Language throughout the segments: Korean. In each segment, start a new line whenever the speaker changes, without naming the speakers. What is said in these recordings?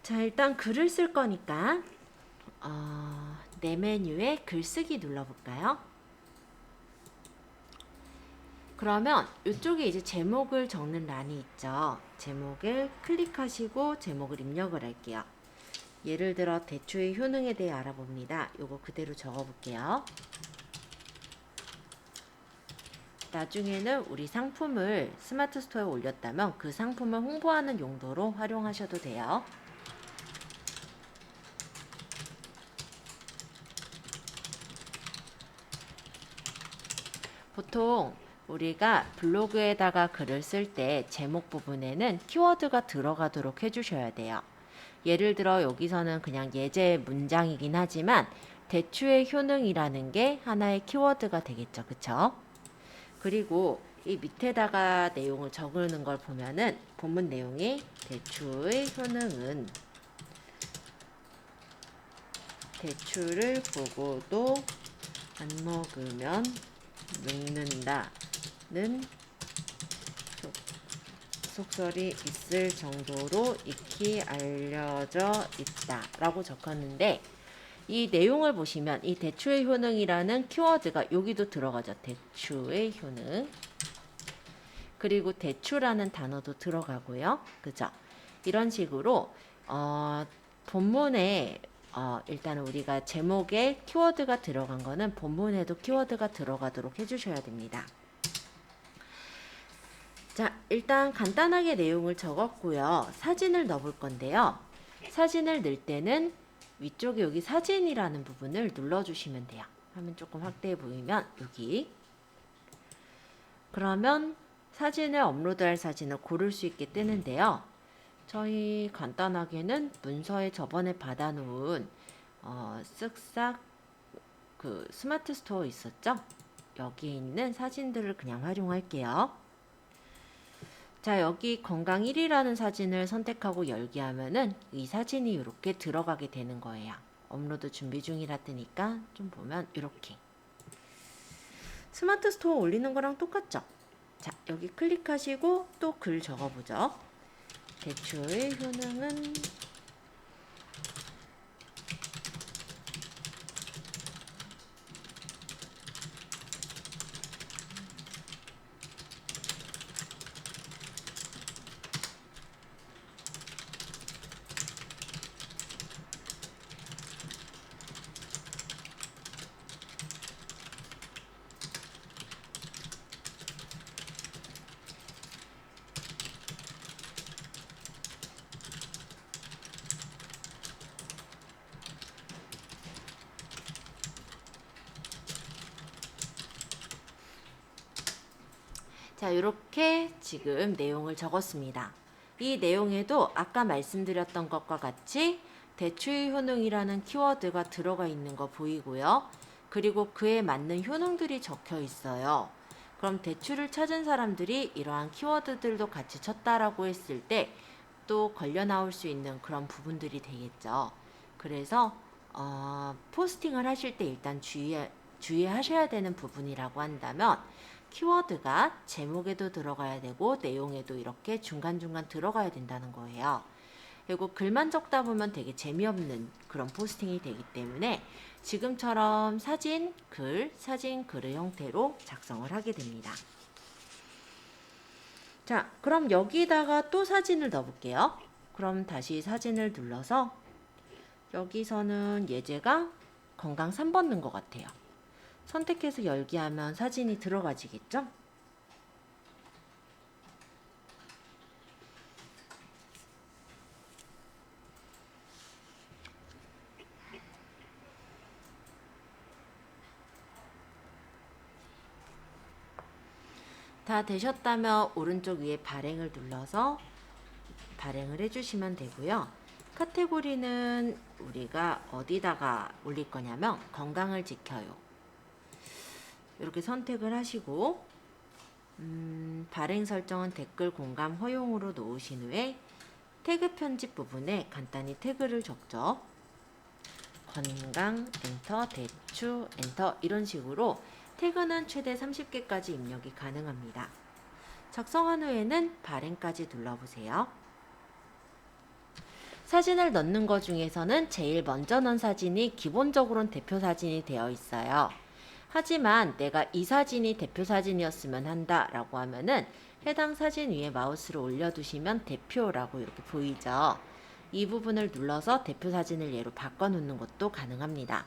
자, 일단 글을 쓸 거니까 내 메뉴에 글쓰기 눌러볼까요? 그러면 이쪽에 이제 제목을 적는 란이 있죠. 제목을 클릭하시고 제목을 입력을 할게요. 예를 들어 대추의 효능에 대해 알아봅니다. 요거 그대로 적어볼게요. 나중에는 우리 상품을 스마트 스토어에 올렸다면 그 상품을 홍보하는 용도로 활용하셔도 돼요. 보통 우리가 블로그에다가 글을 쓸 때 제목 부분에는 키워드가 들어가도록 해주셔야 돼요. 예를 들어 여기서는 그냥 예제 문장이긴 하지만 대추의 효능이라는 게 하나의 키워드가 되겠죠. 그쵸? 그리고 이 밑에다가 내용을 적는 걸 보면은 본문 내용이 대추의 효능은 대추를 보고도 안 먹으면 늙는다는 속설이 있을 정도로 익히 알려져 있다 라고 적었는데, 이 내용을 보시면 이 대추의 효능이라는 키워드가 여기도 들어가죠. 대추의 효능. 그리고 대추라는 단어도 들어가고요. 그죠? 이런 식으로 본문에 일단은 우리가 제목에 키워드가 들어간 거는 본문에도 키워드가 들어가도록 해주셔야 됩니다. 자, 일단 간단하게 내용을 적었고요. 사진을 넣어볼 건데요. 사진을 넣을 때는 위쪽에 여기 사진이라는 부분을 눌러주시면 돼요. 화면 조금 확대해 보이면 여기. 그러면 사진을 업로드할 사진을 고를 수 있게 뜨는데요. 저희 간단하게는 문서에 저번에 받아놓은 쓱싹 그 스마트 스토어 있었죠? 여기에 있는 사진들을 그냥 활용할게요. 자, 여기 건강 1이라는 사진을 선택하고 열기 하면은 이 사진이 이렇게 들어가게 되는 거예요. 업로드 준비 중이라 뜨니까 좀 보면 이렇게. 스마트 스토어 올리는 거랑 똑같죠? 자, 여기 클릭하시고 또 글 적어보죠. 대추의 효능은 자, 이렇게 지금 내용을 적었습니다. 이 내용에도 아까 말씀드렸던 것과 같이 대추의 효능이라는 키워드가 들어가 있는 거 보이고요. 그리고 그에 맞는 효능들이 적혀 있어요. 그럼 대추를 찾은 사람들이 이러한 키워드들도 같이 쳤다라고 했을 때 또 걸려 나올 수 있는 그런 부분들이 되겠죠. 그래서 포스팅을 하실 때 일단 주의하셔야 되는 부분이라고 한다면 키워드가 제목에도 들어가야 되고 내용에도 이렇게 중간중간 들어가야 된다는 거예요. 그리고 글만 적다 보면 되게 재미없는 그런 포스팅이 되기 때문에 지금처럼 사진, 글의 형태로 작성을 하게 됩니다. 자, 그럼 여기다가 또 사진을 넣어볼게요. 그럼 다시 사진을 눌러서 여기서는 예제가 건강 3번 넣은 것 같아요. 선택해서 열기 하면 사진이 들어가지겠죠? 다 되셨다면 오른쪽 위에 발행을 눌러서 발행을 해주시면 되고요. 카테고리는 우리가 어디다가 올릴 거냐면 건강을 지켜요. 이렇게 선택을 하시고 발행 설정은 댓글 공감 허용으로 놓으신 후에 태그 편집 부분에 간단히 태그를 적죠. 건강 엔터, 대추 엔터 이런 식으로 태그는 최대 30개까지 입력이 가능합니다. 작성한 후에는 발행까지 눌러보세요. 사진을 넣는 것 중에서는 제일 먼저 넣은 사진이 기본적으로는 대표 사진이 되어 있어요. 하지만 내가 이 사진이 대표 사진이었으면 한다 라고 하면은 해당 사진 위에 마우스를 올려두시면 대표라고 이렇게 보이죠. 이 부분을 눌러서 대표 사진을 얘로 바꿔놓는 것도 가능합니다.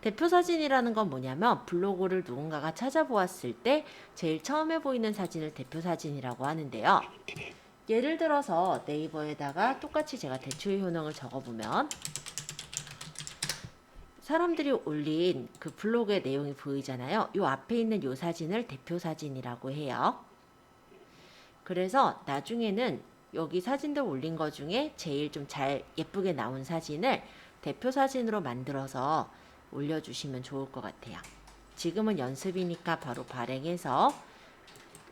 대표 사진이라는 건 뭐냐면 블로그를 누군가가 찾아보았을 때 제일 처음에 보이는 사진을 대표 사진이라고 하는데요. 예를 들어서 네이버에다가 똑같이 제가 대출 효능을 적어보면 사람들이 올린 그 블로그의 내용이 보이잖아요. 이 앞에 있는 이 사진을 대표 사진이라고 해요. 그래서 나중에는 여기 사진들 올린 것 중에 제일 좀 잘 예쁘게 나온 사진을 대표 사진으로 만들어서 올려주시면 좋을 것 같아요. 지금은 연습이니까 바로 발행해서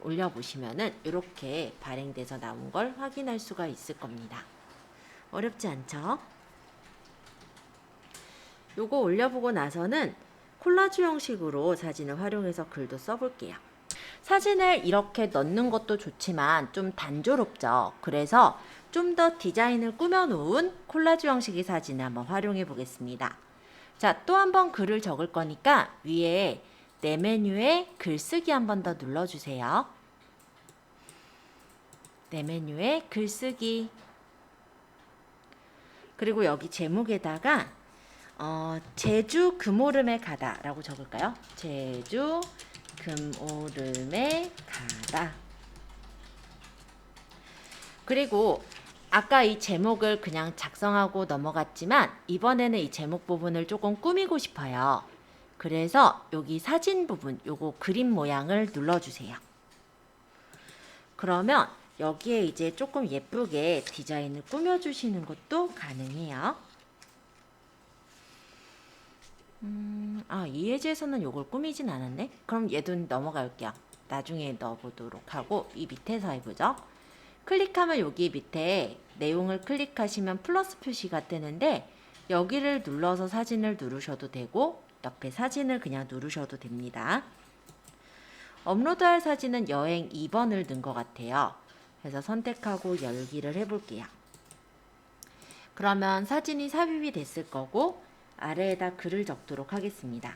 올려보시면은 이렇게 발행돼서 나온 걸 확인할 수가 있을 겁니다. 어렵지 않죠? 요거 올려보고 나서는 콜라주 형식으로 사진을 활용해서 글도 써볼게요. 사진을 이렇게 넣는 것도 좋지만 좀 단조롭죠. 그래서 좀 더 디자인을 꾸며놓은 콜라주 형식의 사진을 한번 활용해 보겠습니다. 자, 또 한번 글을 적을 거니까 위에 내 메뉴에 글쓰기 한번 더 눌러주세요. 내 메뉴에 글쓰기. 그리고 여기 제목에다가 제주 금오름에 가다 라고 적을까요? 제주 금오름에 가다. 그리고 아까 이 제목을 그냥 작성하고 넘어갔지만 이번에는 이 제목 부분을 조금 꾸미고 싶어요. 그래서 여기 사진 부분, 요거 그림 모양을 눌러주세요. 그러면 여기에 이제 조금 예쁘게 디자인을 꾸며주시는 것도 가능해요. 이 예제에서는 요걸 꾸미진 않았네. 그럼 얘도 넘어갈게요. 나중에 넣어보도록 하고 이 밑에서 해보죠. 클릭하면 여기 밑에 내용을 클릭하시면 플러스 표시가 뜨는데 여기를 눌러서 사진을 누르셔도 되고 옆에 사진을 그냥 누르셔도 됩니다. 업로드할 사진은 여행 2번을 넣은 것 같아요. 그래서 선택하고 열기를 해볼게요. 그러면 사진이 삽입이 됐을 거고 아래에다 글을 적도록 하겠습니다.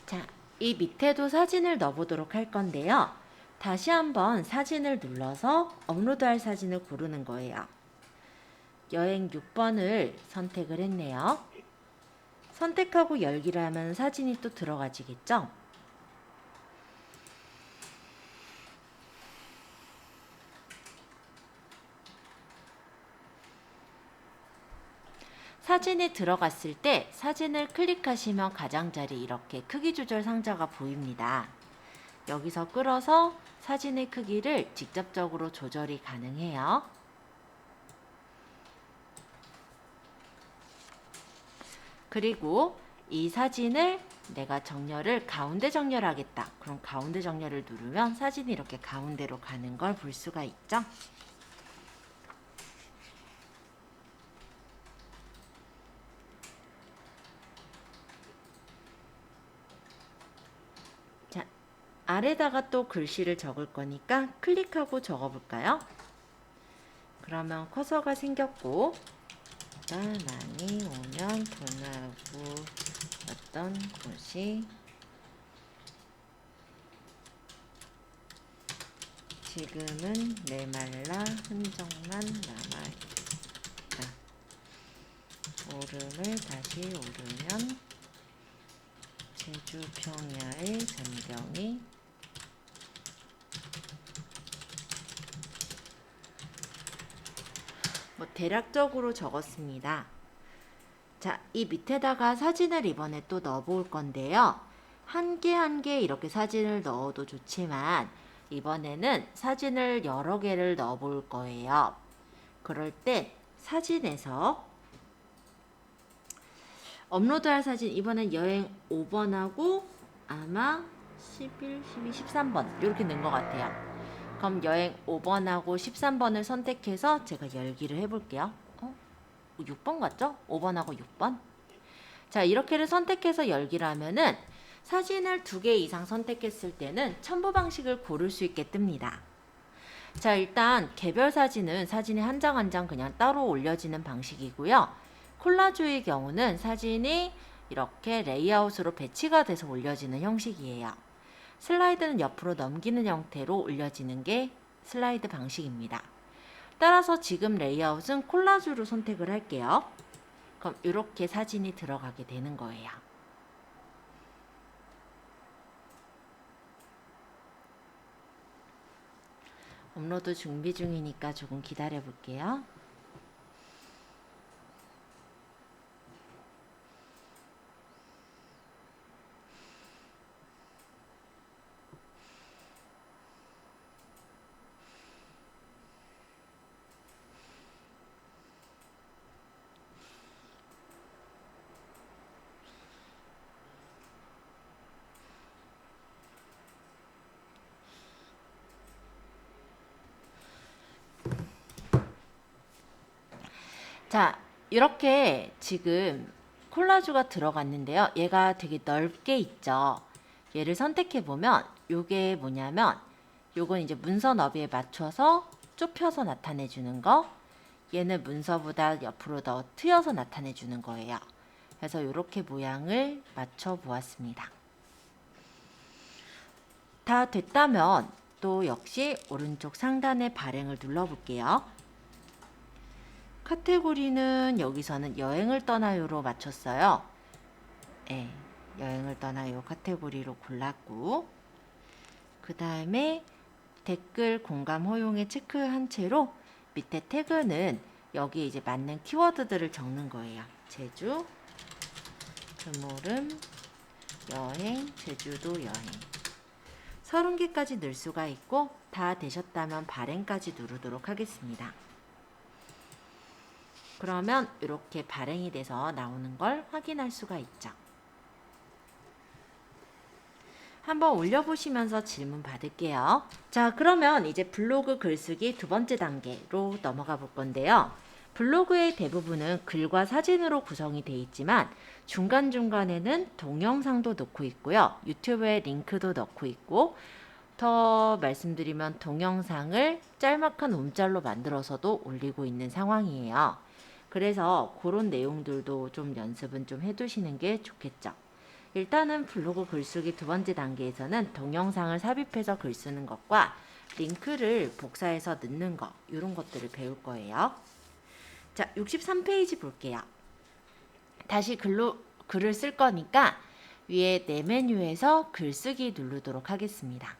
자, 이 밑에도 사진을 넣어보도록 할 건데요. 다시 한번 사진을 눌러서 업로드할 사진을 고르는 거예요. 여행 6번을 선택을 했네요. 선택하고 열기를 하면 사진이 또 들어가지겠죠? 사진이 들어갔을 때 사진을 클릭하시면 가장자리 이렇게 크기 조절 상자가 보입니다. 여기서 끌어서 사진의 크기를 직접적으로 조절이 가능해요. 그리고 이 사진을 내가 정렬을 가운데 정렬하겠다. 그럼 가운데 정렬을 누르면 사진이 이렇게 가운데로 가는 걸 볼 수가 있죠. 자, 아래다가 또 글씨를 적을 거니까 클릭하고 적어볼까요? 그러면 커서가 생겼고 많이 오면 분하고 어떤 곳이 지금은 메말라 흔적만 남아있다. 오름을 다시 오르면 제주 평야의 전경이 대략적으로 적었습니다. 자, 이 밑에다가 사진을 이번에 또 넣어볼 건데요. 한 개 한 개 이렇게 사진을 넣어도 좋지만 이번에는 사진을 여러 개를 넣어볼 거예요. 그럴 때 사진에서 업로드할 사진 이번엔 여행 5번하고 아마 11, 12, 13번 이렇게 는 것 같아요. 그럼 여행 5번하고 13번을 선택해서 제가 열기를 해볼게요. 6번 같죠? 5번하고 6번. 자, 이렇게를 선택해서 열기를 하면은 사진을 2개 이상 선택했을 때는 첨부 방식을 고를 수 있게 뜹니다. 자, 일단 개별 사진은 사진이 한 장 한 장 그냥 따로 올려지는 방식이고요. 콜라주의 경우는 사진이 이렇게 레이아웃으로 배치가 돼서 올려지는 형식이에요. 슬라이드는 옆으로 넘기는 형태로 올려지는 게 슬라이드 방식입니다. 따라서 지금 레이아웃은 콜라주로 선택을 할게요. 그럼 이렇게 사진이 들어가게 되는 거예요. 업로드 준비 중이니까 조금 기다려 볼게요. 자, 이렇게 지금 콜라주가 들어갔는데요. 얘가 되게 넓게 있죠. 얘를 선택해 보면 요게 뭐냐면 요건 이제 문서 너비에 맞춰서 좁혀서 나타내 주는 거, 얘는 문서보다 옆으로 더 트여서 나타내 주는 거예요. 그래서 이렇게 모양을 맞춰 보았습니다. 다 됐다면 또 역시 오른쪽 상단의 발행을 눌러 볼게요. 카테고리는 여기서는 여행을 떠나요로 맞췄어요. 네, 여행을 떠나요 카테고리로 골랐고, 그 다음에 댓글 공감 허용에 체크한 채로 밑에 태그는 여기 이제 맞는 키워드들을 적는 거예요. 제주, 금오름, 여행, 제주도 여행. 30개까지 넣을 수가 있고, 다 되셨다면 발행까지 누르도록 하겠습니다. 그러면 이렇게 발행이 돼서 나오는 걸 확인할 수가 있죠. 한번 올려보시면서 질문 받을게요. 자, 그러면 이제 블로그 글쓰기 2번째 단계로 넘어가 볼 건데요. 블로그의 대부분은 글과 사진으로 구성이 되어 있지만 중간중간에는 동영상도 넣고 있고요. 유튜브에 링크도 넣고 있고, 더 말씀드리면 동영상을 짤막한 움짤로 만들어서도 올리고 있는 상황이에요. 그래서 그런 내용들도 좀 연습은 좀 해두시는 게 좋겠죠. 일단은 블로그 글쓰기 2번째 단계에서는 동영상을 삽입해서 글 쓰는 것과 링크를 복사해서 넣는 것, 이런 것들을 배울 거예요. 자, 63페이지 볼게요. 다시 글을 쓸 거니까 위에 내 메뉴에서 글쓰기 누르도록 하겠습니다.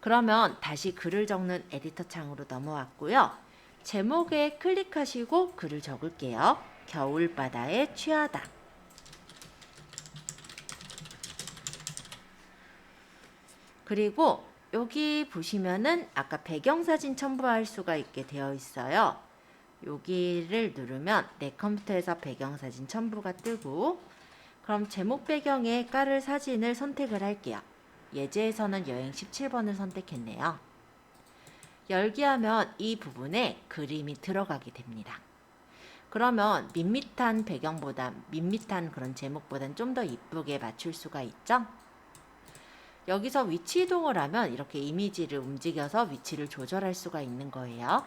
그러면 다시 글을 적는 에디터 창으로 넘어왔고요. 제목에 클릭하시고 글을 적을게요. 겨울바다에 취하다. 그리고 여기 보시면은 아까 배경사진 첨부할 수가 있게 되어 있어요. 여기를 누르면 내 컴퓨터에서 배경사진 첨부가 뜨고, 그럼 제목 배경에 깔을 사진을 선택을 할게요. 예제에서는 여행 17번을 선택했네요. 열기하면 이 부분에 그림이 들어가게 됩니다. 그러면 밋밋한 배경보다 밋밋한 그런 제목보다는 좀 더 이쁘게 맞출 수가 있죠. 여기서 위치 이동을 하면 이렇게 이미지를 움직여서 위치를 조절할 수가 있는 거예요.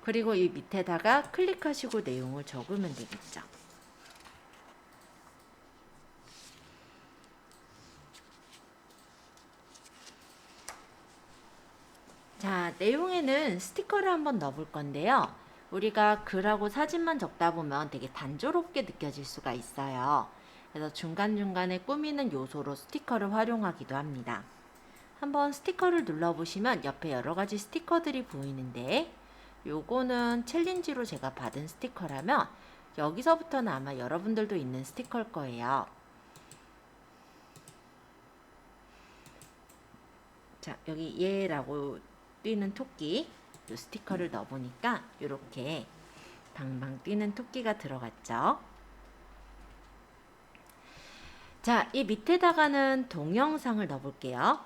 그리고 이 밑에다가 클릭하시고 내용을 적으면 되겠죠. 자, 내용에는 스티커를 한번 넣어볼 건데요. 우리가 글하고 사진만 적다 보면 되게 단조롭게 느껴질 수가 있어요. 그래서 중간중간에 꾸미는 요소로 스티커를 활용하기도 합니다. 한번 스티커를 눌러보시면 옆에 여러가지 스티커들이 보이는데, 요거는 챌린지로 제가 받은 스티커라면 여기서부터는 아마 여러분들도 있는 스티커일 거예요. 자, 여기 얘라고 뛰는 토끼, 요 스티커를 넣어보니까 이렇게 방방 뛰는 토끼가 들어갔죠. 자, 이 밑에다가는 동영상을 넣어볼게요.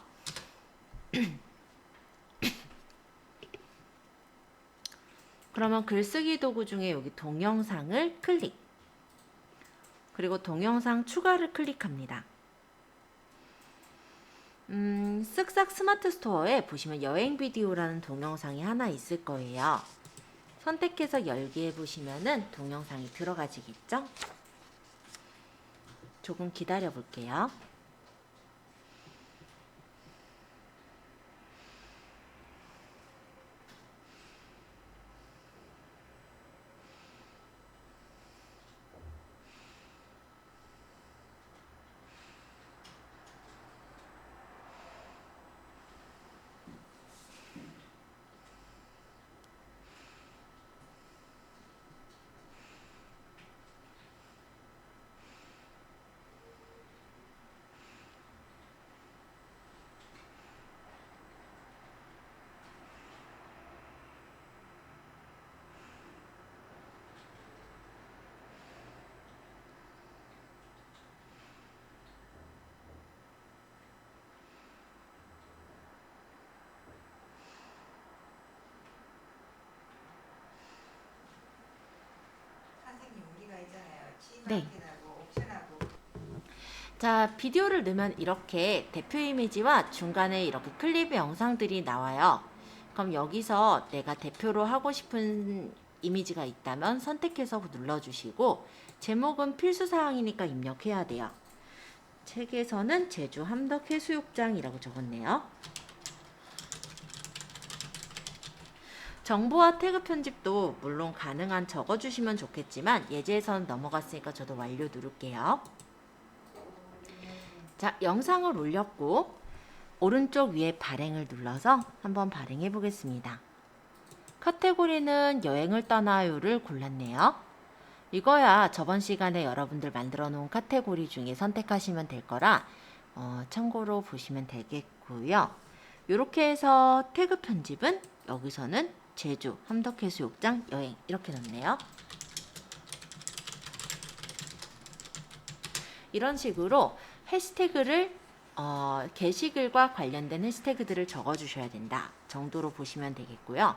그러면 글쓰기 도구 중에 여기 동영상을 클릭. 그리고 동영상 추가를 클릭합니다. 쓱싹 스마트 스토어에 보시면 여행 비디오라는 동영상이 하나 있을 거예요. 선택해서 열기 해보시면은 동영상이 들어가지겠죠? 조금 기다려 볼게요. 네. 자, 비디오를 넣으면 이렇게 대표 이미지와 중간에 이렇게 클립의 영상들이 나와요. 그럼 여기서 내가 대표로 하고 싶은 이미지가 있다면 선택해서 눌러주시고, 제목은 필수사항이니까 입력해야 돼요. 책에서는 제주 함덕해수욕장이라고 적었네요. 정보와 태그 편집도 물론 가능한 적어주시면 좋겠지만 예제에서는 넘어갔으니까 저도 완료 누를게요. 자, 영상을 올렸고 오른쪽 위에 발행을 눌러서 한번 발행해 보겠습니다. 카테고리는 여행을 떠나요를 골랐네요. 이거야 저번 시간에 여러분들 만들어 놓은 카테고리 중에 선택하시면 될 거라 참고로 보시면 되겠고요. 이렇게 해서 태그 편집은 여기서는 제주 함덕해수욕장 여행 이렇게 넣네요. 이런 식으로 해시태그를 게시글과 관련된 해시태그들을 적어주셔야 된다 정도로 보시면 되겠고요.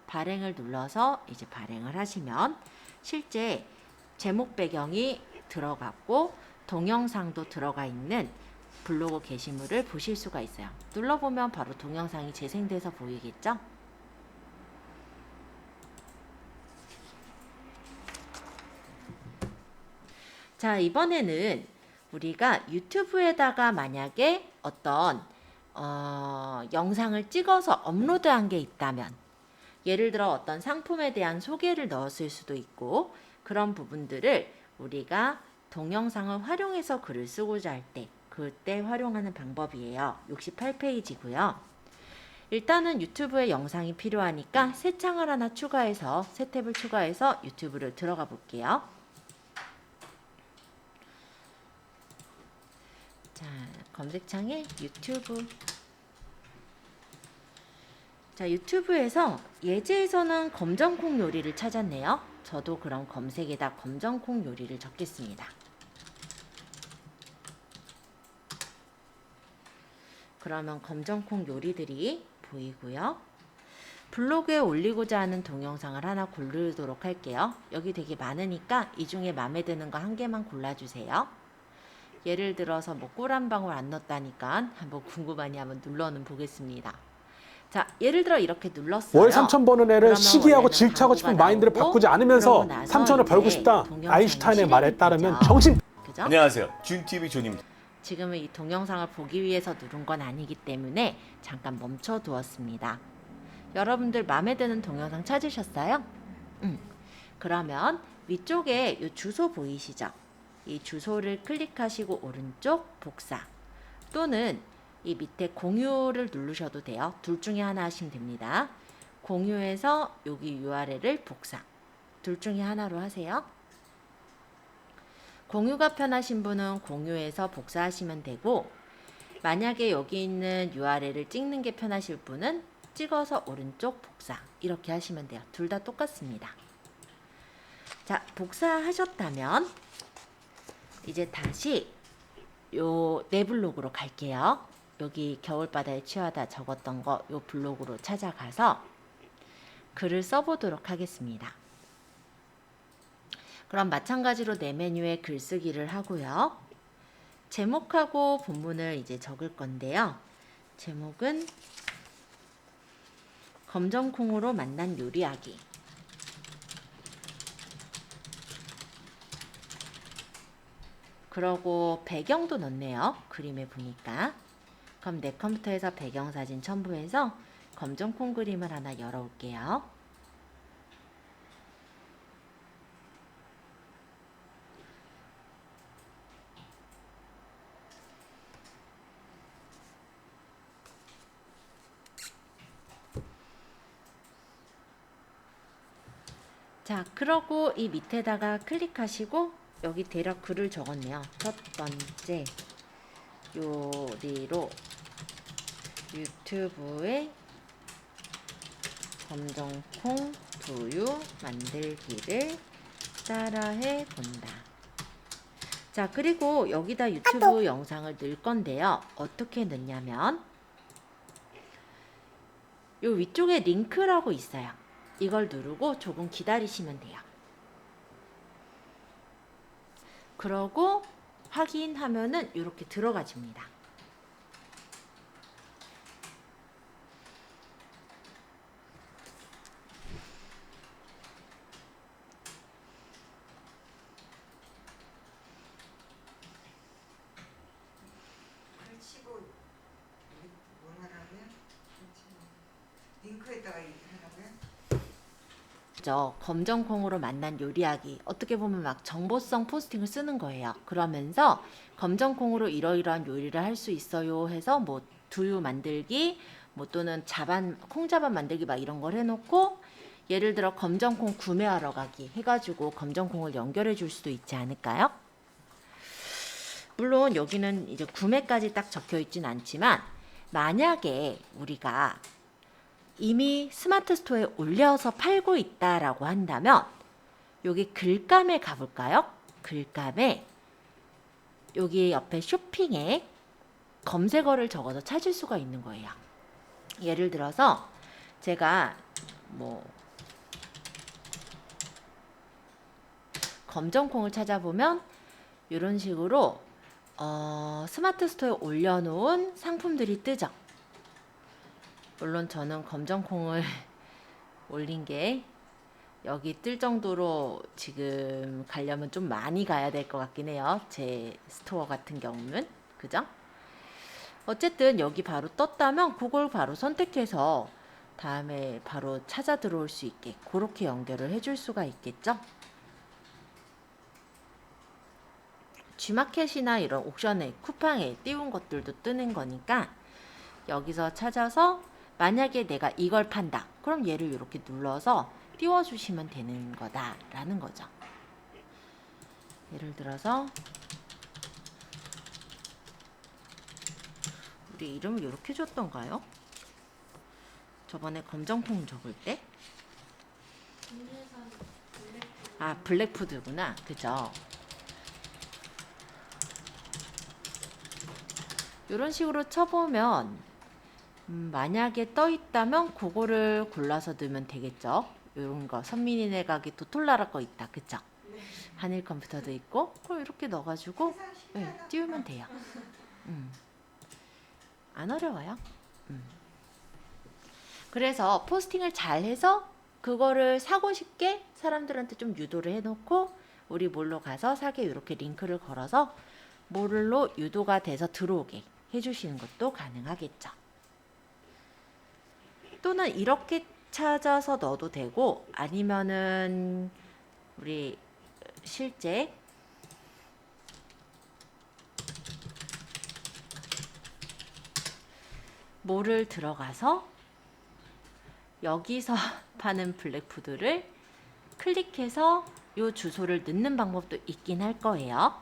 발행을 눌러서 이제 발행을 하시면 실제 제목 배경이 들어갔고 동영상도 들어가 있는 블로그 게시물을 보실 수가 있어요. 눌러보면 바로 동영상이 재생돼서 보이겠죠? 자, 이번에는 우리가 유튜브에다가 만약에 어떤 영상을 찍어서 업로드한 게 있다면, 예를 들어 어떤 상품에 대한 소개를 넣었을 수도 있고, 그런 부분들을 우리가 동영상을 활용해서 글을 쓰고자 할 때 그때 활용하는 방법이에요. 68페이지고요. 일단은 유튜브에 영상이 필요하니까 새 창을 하나 추가해서 새 탭을 추가해서 유튜브를 들어가 볼게요. 자, 검색창에 유튜브. 자, 유튜브에서 예제에서는 검정콩 요리를 찾았네요. 저도 그럼 검색에다 검정콩 요리를 적겠습니다. 그러면 검정콩 요리들이 보이고요. 블로그에 올리고자 하는 동영상을 하나 고르도록 할게요. 여기 되게 많으니까 이 중에 마음에 드는 거 한 개만 골라주세요. 예를 들어서 뭐 꿀 한 방울 안 넣었다니까 한번 궁금하니 한번 눌러는 보겠습니다. 자, 예를 들어 이렇게 눌렀어요.
월 3천 버는 애를 시기하고 질투하고 싶은 마인드를 바꾸지 않으면서 3천을 벌고 싶다. 아인슈타인의 말에 따르면 정신.
그죠?
안녕하세요. 준TV 존입니다.
지금은 이 동영상을 보기 위해서 누른 건 아니기 때문에 잠깐 멈춰 두었습니다. 여러분들 마음에 드는 동영상 찾으셨어요? 그러면 위쪽에 이 주소 보이시죠? 이 주소를 클릭하시고 오른쪽 복사, 또는 이 밑에 공유를 누르셔도 돼요. 둘 중에 하나 하시면 됩니다. 공유해서 여기 URL을 복사, 둘 중에 하나로 하세요. 공유가 편하신 분은 공유해서 복사하시면 되고, 만약에 여기 있는 URL을 찍는 게 편하실 분은 찍어서 오른쪽 복사 이렇게 하시면 돼요. 둘 다 똑같습니다. 자, 복사하셨다면 이제 다시 요 내 블로그로 갈게요. 여기 겨울바다에 취하다 적었던 거 요 블로그로 찾아가서 글을 써보도록 하겠습니다. 그럼 마찬가지로 내 메뉴에 글쓰기를 하고요. 제목하고 본문을 이제 적을 건데요. 제목은 검정콩으로 만난 요리하기. 그러고 배경도 넣네요. 그림에 보니까. 그럼 내 컴퓨터에서 배경사진 첨부해서 검정콩 그림을 하나 열어올게요. 자, 그러고 이 밑에다가 클릭하시고 여기 대략 글을 적었네요. 첫 번째 요리로 유튜브에 검정콩 두유 만들기를 따라해 본다. 자, 그리고 여기다 유튜브 영상을 넣을 건데요. 어떻게 넣냐면 요 위쪽에 링크라고 있어요. 이걸 누르고 조금 기다리시면 돼요. 그러고 확인하면은 이렇게 들어가집니다.
치고 뭘 하라고요? 링크에다가 하라고요?
검정콩으로 만난 요리하기. 어떻게 보면 막 정보성 포스팅을 쓰는 거예요. 그러면서 검정콩으로 이러이러한 요리를 할 수 있어요 해서 뭐 두유 만들기, 뭐 또는 콩자반 만들기 막 이런 걸 해놓고 예를 들어 검정콩 구매하러 가기 해가지고 검정콩을 연결해 줄 수도 있지 않을까요? 물론 여기는 이제 구매까지 딱 적혀 있진 않지만 만약에 우리가 이미 스마트 스토어에 올려서 팔고 있다라고 한다면 여기 글감에 가볼까요? 글감에 여기 옆에 쇼핑에 검색어를 적어서 찾을 수가 있는 거예요. 예를 들어서 제가 뭐 검정콩을 찾아보면 이런 식으로 스마트 스토어에 올려놓은 상품들이 뜨죠. 물론 저는 검정콩을 올린 게 여기 뜰 정도로 지금 가려면 좀 많이 가야 될 것 같긴 해요. 제 스토어 같은 경우는. 그죠? 어쨌든 여기 바로 떴다면 그걸 바로 선택해서 다음에 바로 찾아 들어올 수 있게 그렇게 연결을 해줄 수가 있겠죠. G마켓이나 이런 옥션에 쿠팡에 띄운 것들도 뜨는 거니까 여기서 찾아서 만약에 내가 이걸 판다. 그럼 얘를 이렇게 눌러서 띄워주시면 되는 거다라는 거죠. 예를 들어서 우리 이름을 이렇게 줬던가요? 저번에 검정콩 적을 때? 아, 블랙푸드구나. 그죠? 이런 식으로 쳐보면 만약에 떠 있다면 그거를 골라서 넣으면 되겠죠. 이런 거 선민이네 가게 도톨라라 거 있다. 그죠?
네.
한일 컴퓨터도 있고 그럼 이렇게 넣어가지고 띄우면 돼요. 안 어려워요. 그래서 포스팅을 잘 해서 그거를 사고 싶게 사람들한테 좀 유도를 해놓고 우리 몰로 가서 사게 이렇게 링크를 걸어서 몰로 유도가 돼서 들어오게 해주시는 것도 가능하겠죠. 또는 이렇게 찾아서 넣어도 되고 아니면은 우리 실제 몰을 들어가서 여기서 파는 블랙푸드를 클릭해서 요 주소를 넣는 방법도 있긴 할 거예요.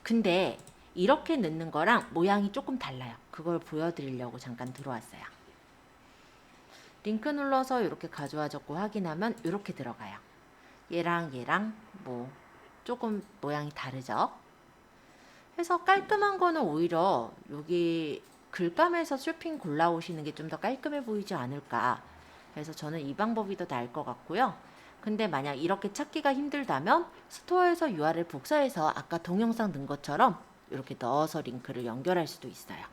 근데 이렇게 넣는 거랑 모양이 조금 달라요. 그걸 보여드리려고 잠깐 들어왔어요. 링크 눌러서 이렇게 가져와줬고 확인하면 이렇게 들어가요. 얘랑 얘랑 뭐 조금 모양이 다르죠. 해서 깔끔한 거는 오히려 여기 글감에서 쇼핑 골라오시는 게 좀 더 깔끔해 보이지 않을까. 그래서 저는 이 방법이 더 나을 것 같고요. 근데 만약 이렇게 찾기가 힘들다면 스토어에서 URL 복사해서 아까 동영상 넣은 것처럼 이렇게 넣어서 링크를 연결할 수도 있어요.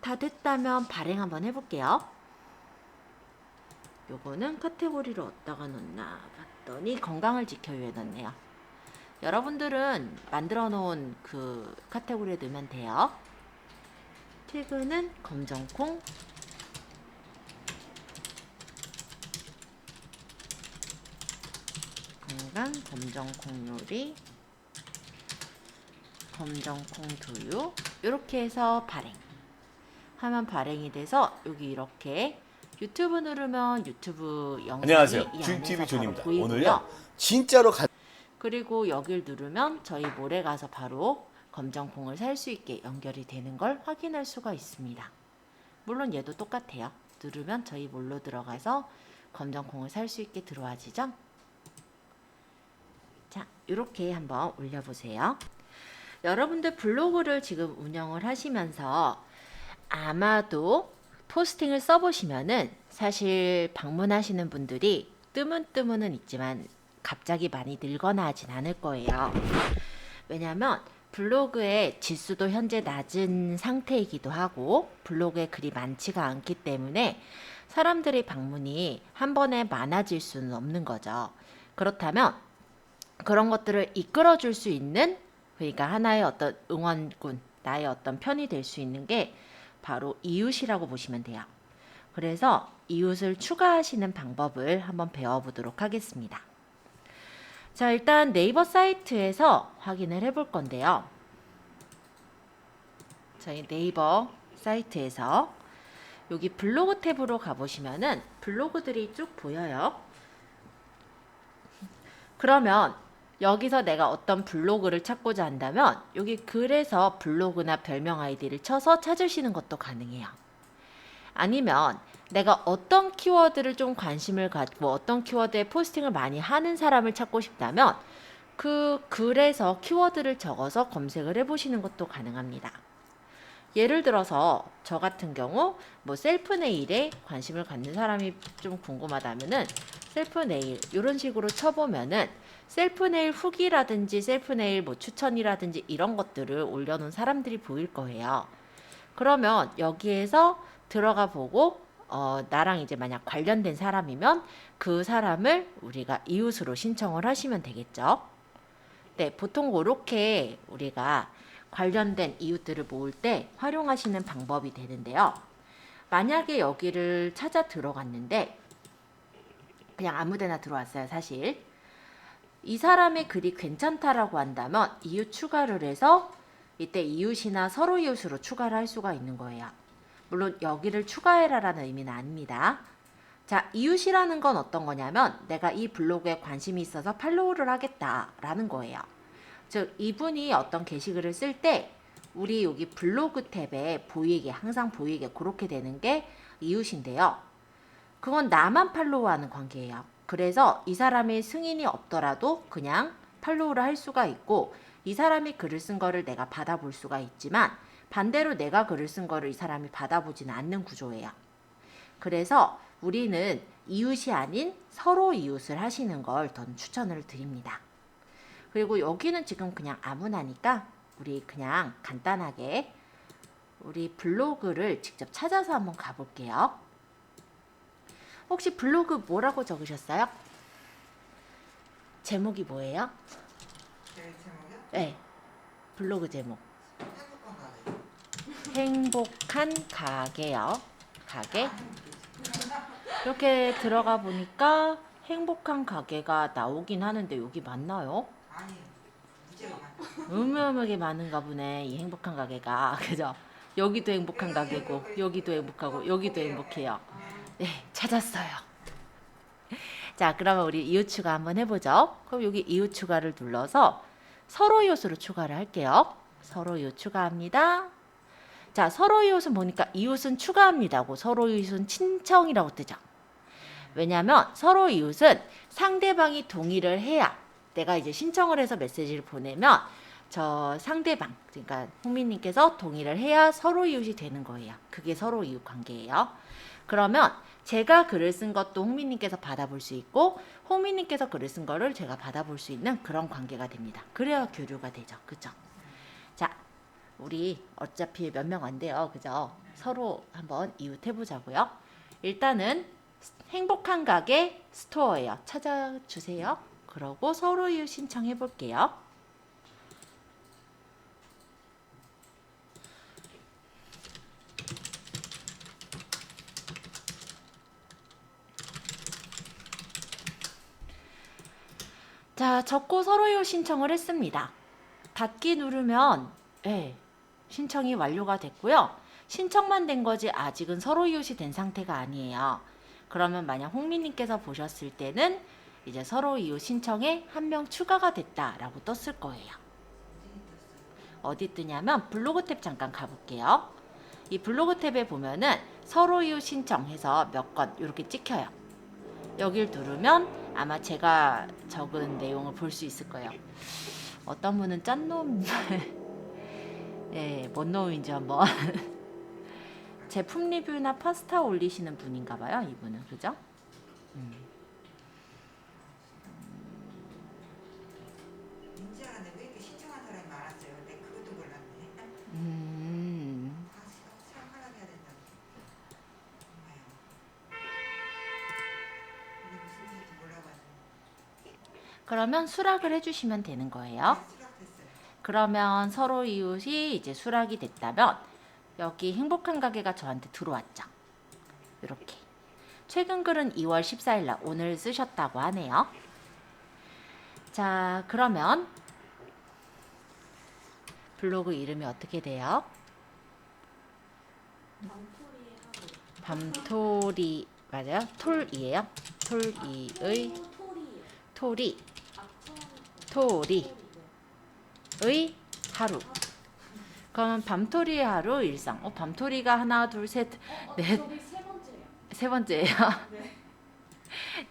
다 됐다면 발행 한번 해볼게요. 요거는 카테고리를 어디다가 넣나 봤더니 건강을 지켜요에 넣네요. 여러분들은 만들어 놓은 그 카테고리에 넣으면 돼요. 태그는 검정콩, 건강, 검정콩 요리, 검정콩 두유 이렇게 해서 발행 하면 발행이 돼서 여기 이렇게 유튜브 누르면 유튜브 영상이
안녕하세요.
이
줌TV
안에서
존입니다.
바로 보이고요.
오늘요 진짜로
그리고 여길 누르면 저희 몰에 가서 바로 검정콩을 살 수 있게 연결이 되는 걸 확인할 수가 있습니다. 물론 얘도 똑같아요. 누르면 저희 몰로 들어가서 검정콩을 살 수 있게 들어와지죠. 자, 이렇게 한번 올려보세요. 여러분들 블로그를 지금 운영을 하시면서 아마도 포스팅을 써보시면은 사실 방문하시는 분들이 뜨문뜨문은 있지만 갑자기 많이 늘거나 하진 않을 거예요. 왜냐면 블로그의 지수도 현재 낮은 상태이기도 하고 블로그에 글이 많지가 않기 때문에 사람들의 방문이 한 번에 많아질 수는 없는 거죠. 그렇다면 그런 것들을 이끌어줄 수 있는, 그러니까 하나의 어떤 응원군, 나의 어떤 편이 될 수 있는 게 바로 이웃이라고 보시면 돼요. 그래서 이웃을 추가하시는 방법을 한번 배워보도록 하겠습니다. 자, 일단 네이버 사이트에서 확인을 해볼 건데요. 저희 네이버 사이트에서 여기 블로그 탭으로 가보시면은 블로그들이 쭉 보여요. 그러면 여기서 내가 어떤 블로그를 찾고자 한다면 여기 글에서 블로그나 별명 아이디를 쳐서 찾으시는 것도 가능해요. 아니면 내가 어떤 키워드를 좀 관심을 갖고 어떤 키워드에 포스팅을 많이 하는 사람을 찾고 싶다면 그 글에서 키워드를 적어서 검색을 해보시는 것도 가능합니다. 예를 들어서 저 같은 경우 뭐 셀프 네일에 관심을 갖는 사람이 좀 궁금하다면은 셀프 네일 이런 식으로 쳐보면은 셀프 네일 후기라든지 셀프 네일 뭐 추천이라든지 이런 것들을 올려놓은 사람들이 보일 거예요. 그러면 여기에서 들어가 보고 나랑 이제 만약 관련된 사람이면 그 사람을 우리가 이웃으로 신청을 하시면 되겠죠. 네, 보통 그렇게 우리가 관련된 이웃들을 모을 때 활용하시는 방법이 되는데요. 만약에 여기를 찾아 들어갔는데 그냥 아무데나 들어왔어요, 사실. 이 사람의 글이 괜찮다라고 한다면 이웃 추가를 해서 이때 이웃이나 서로 이웃으로 추가를 할 수가 있는 거예요. 물론 여기를 추가해라라는 의미는 아닙니다. 자, 이웃이라는 건 어떤 거냐면 내가 이 블로그에 관심이 있어서 팔로우를 하겠다라는 거예요. 즉 이분이 어떤 게시글을 쓸 때 우리 여기 블로그 탭에 보이게, 항상 보이게 그렇게 되는 게 이웃인데요. 그건 나만 팔로우하는 관계예요. 그래서 이 사람의 승인이 없더라도 그냥 팔로우를 할 수가 있고 이 사람이 글을 쓴 거를 내가 받아볼 수가 있지만 반대로 내가 글을 쓴 거를 이 사람이 받아보지는 않는 구조예요. 그래서 우리는 이웃이 아닌 서로 이웃을 하시는 걸 더 추천을 드립니다. 그리고 여기는 지금 그냥 아무나니까 우리 그냥 간단하게 우리 블로그를 직접 찾아서 한번 가볼게요. 혹시 블로그 뭐라고 적으셨어요? 제목이 뭐예요?
제 제목이요?
네, 블로그 제목.
행복한 가게.
행복한 가게요. 가게. 이렇게 들어가 보니까 행복한 가게가 나오긴 하는데 여기 맞나요?
아니, 무지하게 많다.
어마어마하게 많은가 보네, 이 행복한 가게가. 그죠? 여기도 행복한 가게고 여기도 행복하고 여기도 행복해요. 네, 찾았어요. 자, 그러면 우리 이웃 추가 한번 해보죠. 그럼 여기 이웃 추가를 눌러서 서로 이웃으로 추가를 할게요. 서로 이웃 추가합니다. 자, 서로 이웃은 보니까 이웃은 추가합니다고, 서로 이웃은 신청이라고 뜨죠. 왜냐하면 서로 이웃은 상대방이 동의를 해야 내가 이제 신청을 해서 메시지를 보내면 저 상대방, 그러니까 홍미님께서 동의를 해야 서로 이웃이 되는 거예요. 그게 서로 이웃 관계예요. 그러면 제가 글을 쓴 것도 홍미님께서 받아볼 수 있고 홍미님께서 글을 쓴 거를 제가 받아볼 수 있는 그런 관계가 됩니다. 그래야 교류가 되죠. 그죠? 자, 우리 어차피 몇 명 안 돼요. 그죠? 서로 한번 이웃 해보자고요. 일단은 행복한 가게 스토어예요. 찾아주세요. 그러고 서로 이웃 신청해 볼게요. 자, 적고 서로 이웃 신청을 했습니다. 닫기 누르면 신청이 완료가 됐고요. 신청만 된 거지 아직은 서로 이웃이 된 상태가 아니에요. 그러면 만약 홍미님께서 보셨을 때는 이제 서로 이웃 신청에 한 명 추가가 됐다라고 떴을 거예요. 어디 뜨냐면 블로그 탭 잠깐 가볼게요. 이 블로그 탭에 보면은 서로 이웃 신청해서 몇 건 이렇게 찍혀요. 여길 누르면 아마 제가 적은 내용을 볼 수 있을 거예요. 어떤 분은 짠 놈, 뭔 놈인지 한번. 제품 리뷰나 파스타 올리시는 분인가 봐요, 이분은. 그죠?
민지야, 근데 왜 이렇게 신청한 사람이 많았어요? 근데 그것도 몰랐네. 사과를 해야 된다. 정말요. 이게 무슨 일인지 몰라가지고.
그러면 수락을 해주시면 되는 거예요.
수락됐어요.
그러면 서로 이웃이 이제 수락이 됐다면 여기 행복한 가게가 저한테 들어왔죠. 이렇게. 최근 글은 2월 14일 날 오늘 쓰셨다고 하네요. 자, 그러면 블로그 이름이 어떻게 돼요? 밤토리 맞아요? 톨이에요? 톨이의 토리의 하루. 그러면 밤토리의 하루 일상. 밤토리가 하나, 둘, 셋, 넷. 세 번째예요.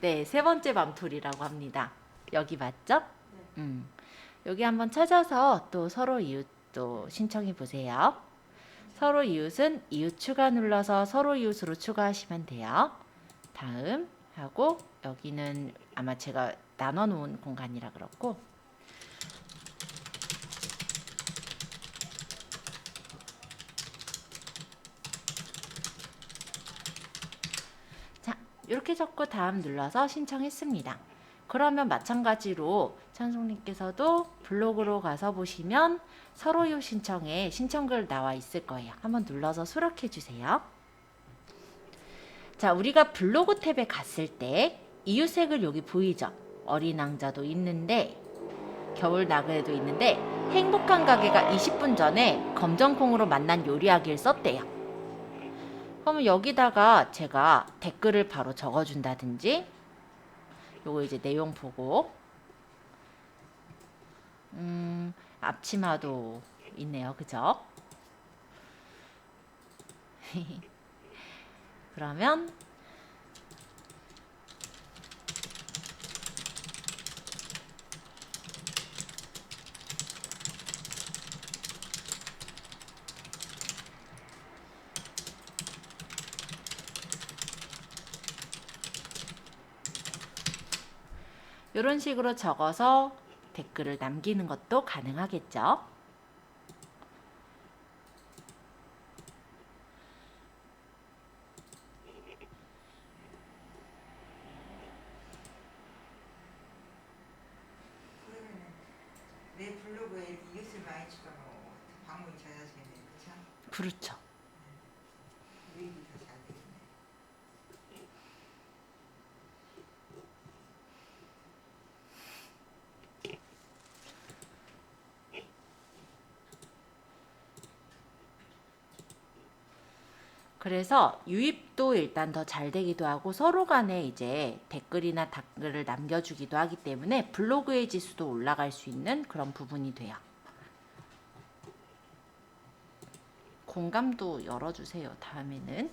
네, 세 번째 밤토리라고 합니다. 여기 맞죠? 여기 한번 찾아서 또 서로 이웃도 신청해 보세요. 서로 이웃은 이웃 추가 눌러서 서로 이웃으로 추가하시면 돼요. 다음 하고 여기는 아마 제가 나눠 놓은 공간이라 그렇고 자, 이렇게 적고 다음 눌러서 신청했습니다. 그러면 마찬가지로 찬송님께서도 블로그로 가서 보시면 서로 이웃 신청에 신청글 나와 있을 거예요. 한번 눌러서 수락해 주세요. 자, 우리가 블로그 탭에 갔을 때 이웃색을 여기 보이죠? 어린 왕자도 있는데 겨울 나그네도 있는데 행복한 가게가 20분 전에 검정콩으로 만난 요리하기를 썼대요. 그러면 여기다가 제가 댓글을 바로 적어준다든지 요거 이제 내용 보고 앞치마도 있네요. 그죠? 그러면 이런 식으로 적어서 댓글을 남기는 것도 가능하겠죠.
그러면은 내 블로그에 이렇게 이웃을 많이 추가하면 방문이 잦아지겠네요. 그렇죠?
그렇죠.
유입이 더 잘 되겠네.
그래서 유입도 일단 더 잘 되기도 하고 서로 간에 이제 댓글이나 댓글을 남겨주기도 하기 때문에 블로그의 지수도 올라갈 수 있는 그런 부분이 돼요. 공감도 열어주세요. 다음에는.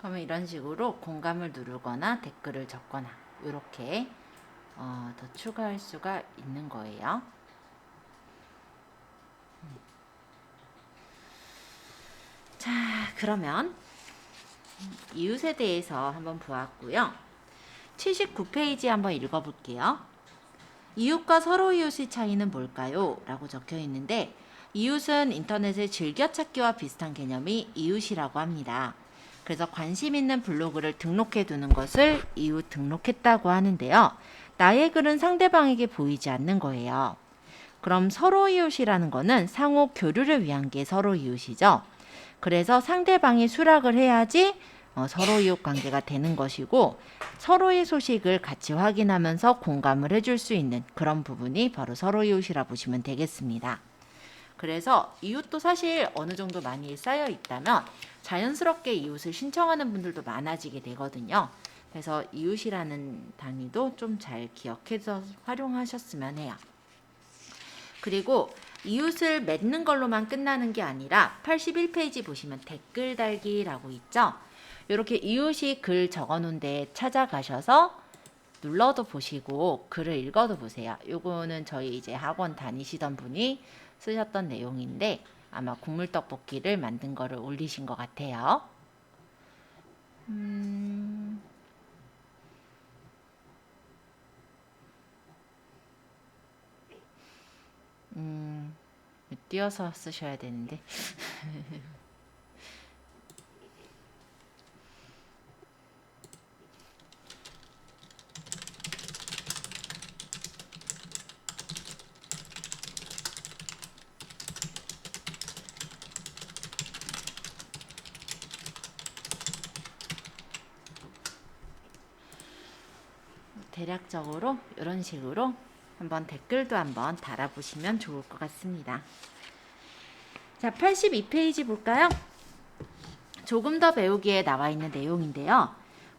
그러면 이런 식으로 공감을 누르거나 댓글을 적거나 이렇게 더 추가할 수가 있는 거예요. 자, 그러면 이웃에 대해서 한번 보았고요. 79페이지 한번 읽어볼게요. 이웃과 서로 이웃의 차이는 뭘까요? 라고 적혀 있는데 이웃은 인터넷의 즐겨찾기와 비슷한 개념이 이웃이라고 합니다. 그래서 관심 있는 블로그를 등록해 두는 것을 이웃 등록했다고 하는데요. 나의 글은 상대방에게 보이지 않는 거예요. 그럼 서로 이웃이라는 거는 상호 교류를 위한 게 서로 이웃이죠. 그래서 상대방이 수락을 해야지 서로 이웃 관계가 되는 것이고 서로의 소식을 같이 확인하면서 공감을 해줄 수 있는 그런 부분이 바로 서로 이웃이라 보시면 되겠습니다. 그래서 이웃도 사실 어느 정도 많이 쌓여 있다면 자연스럽게 이웃을 신청하는 분들도 많아지게 되거든요. 그래서 이웃이라는 단위도 좀 잘 기억해서 활용하셨으면 해요. 그리고 이웃을 맺는 걸로만 끝나는 게 아니라 81페이지 보시면 댓글 달기라고 있죠. 이렇게 이웃이 글 적어놓은 데 찾아가셔서 눌러도 보시고 글을 읽어도 보세요. 요거는 저희 이제 학원 다니시던 분이 쓰셨던 내용인데 아마 국물떡볶이를 만든 거를 올리신 것 같아요. 띄어서 쓰셔야 되는데 대략적으로 이런 식으로 한번 댓글도 한번 달아보시면 좋을 것 같습니다. 자, 82페이지 볼까요? 조금 더 배우기에 나와 있는 내용인데요.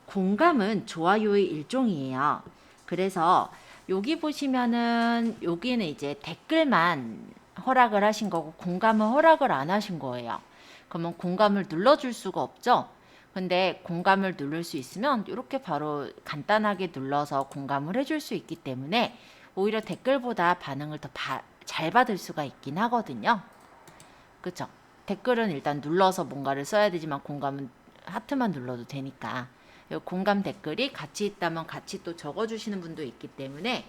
공감은 좋아요의 일종이에요. 그래서 여기 보시면은 여기는 이제 댓글만 허락을 하신 거고 공감은 허락을 안 하신 거예요. 그러면 공감을 눌러줄 수가 없죠. 근데 공감을 누를 수 있으면 이렇게 바로 간단하게 눌러서 공감을 해줄 수 있기 때문에 오히려 댓글보다 반응을 더 잘 받을 수가 있긴 하거든요. 그쵸? 댓글은 일단 눌러서 뭔가를 써야 되지만 공감은 하트만 눌러도 되니까 공감 댓글이 같이 있다면 같이 또 적어주시는 분도 있기 때문에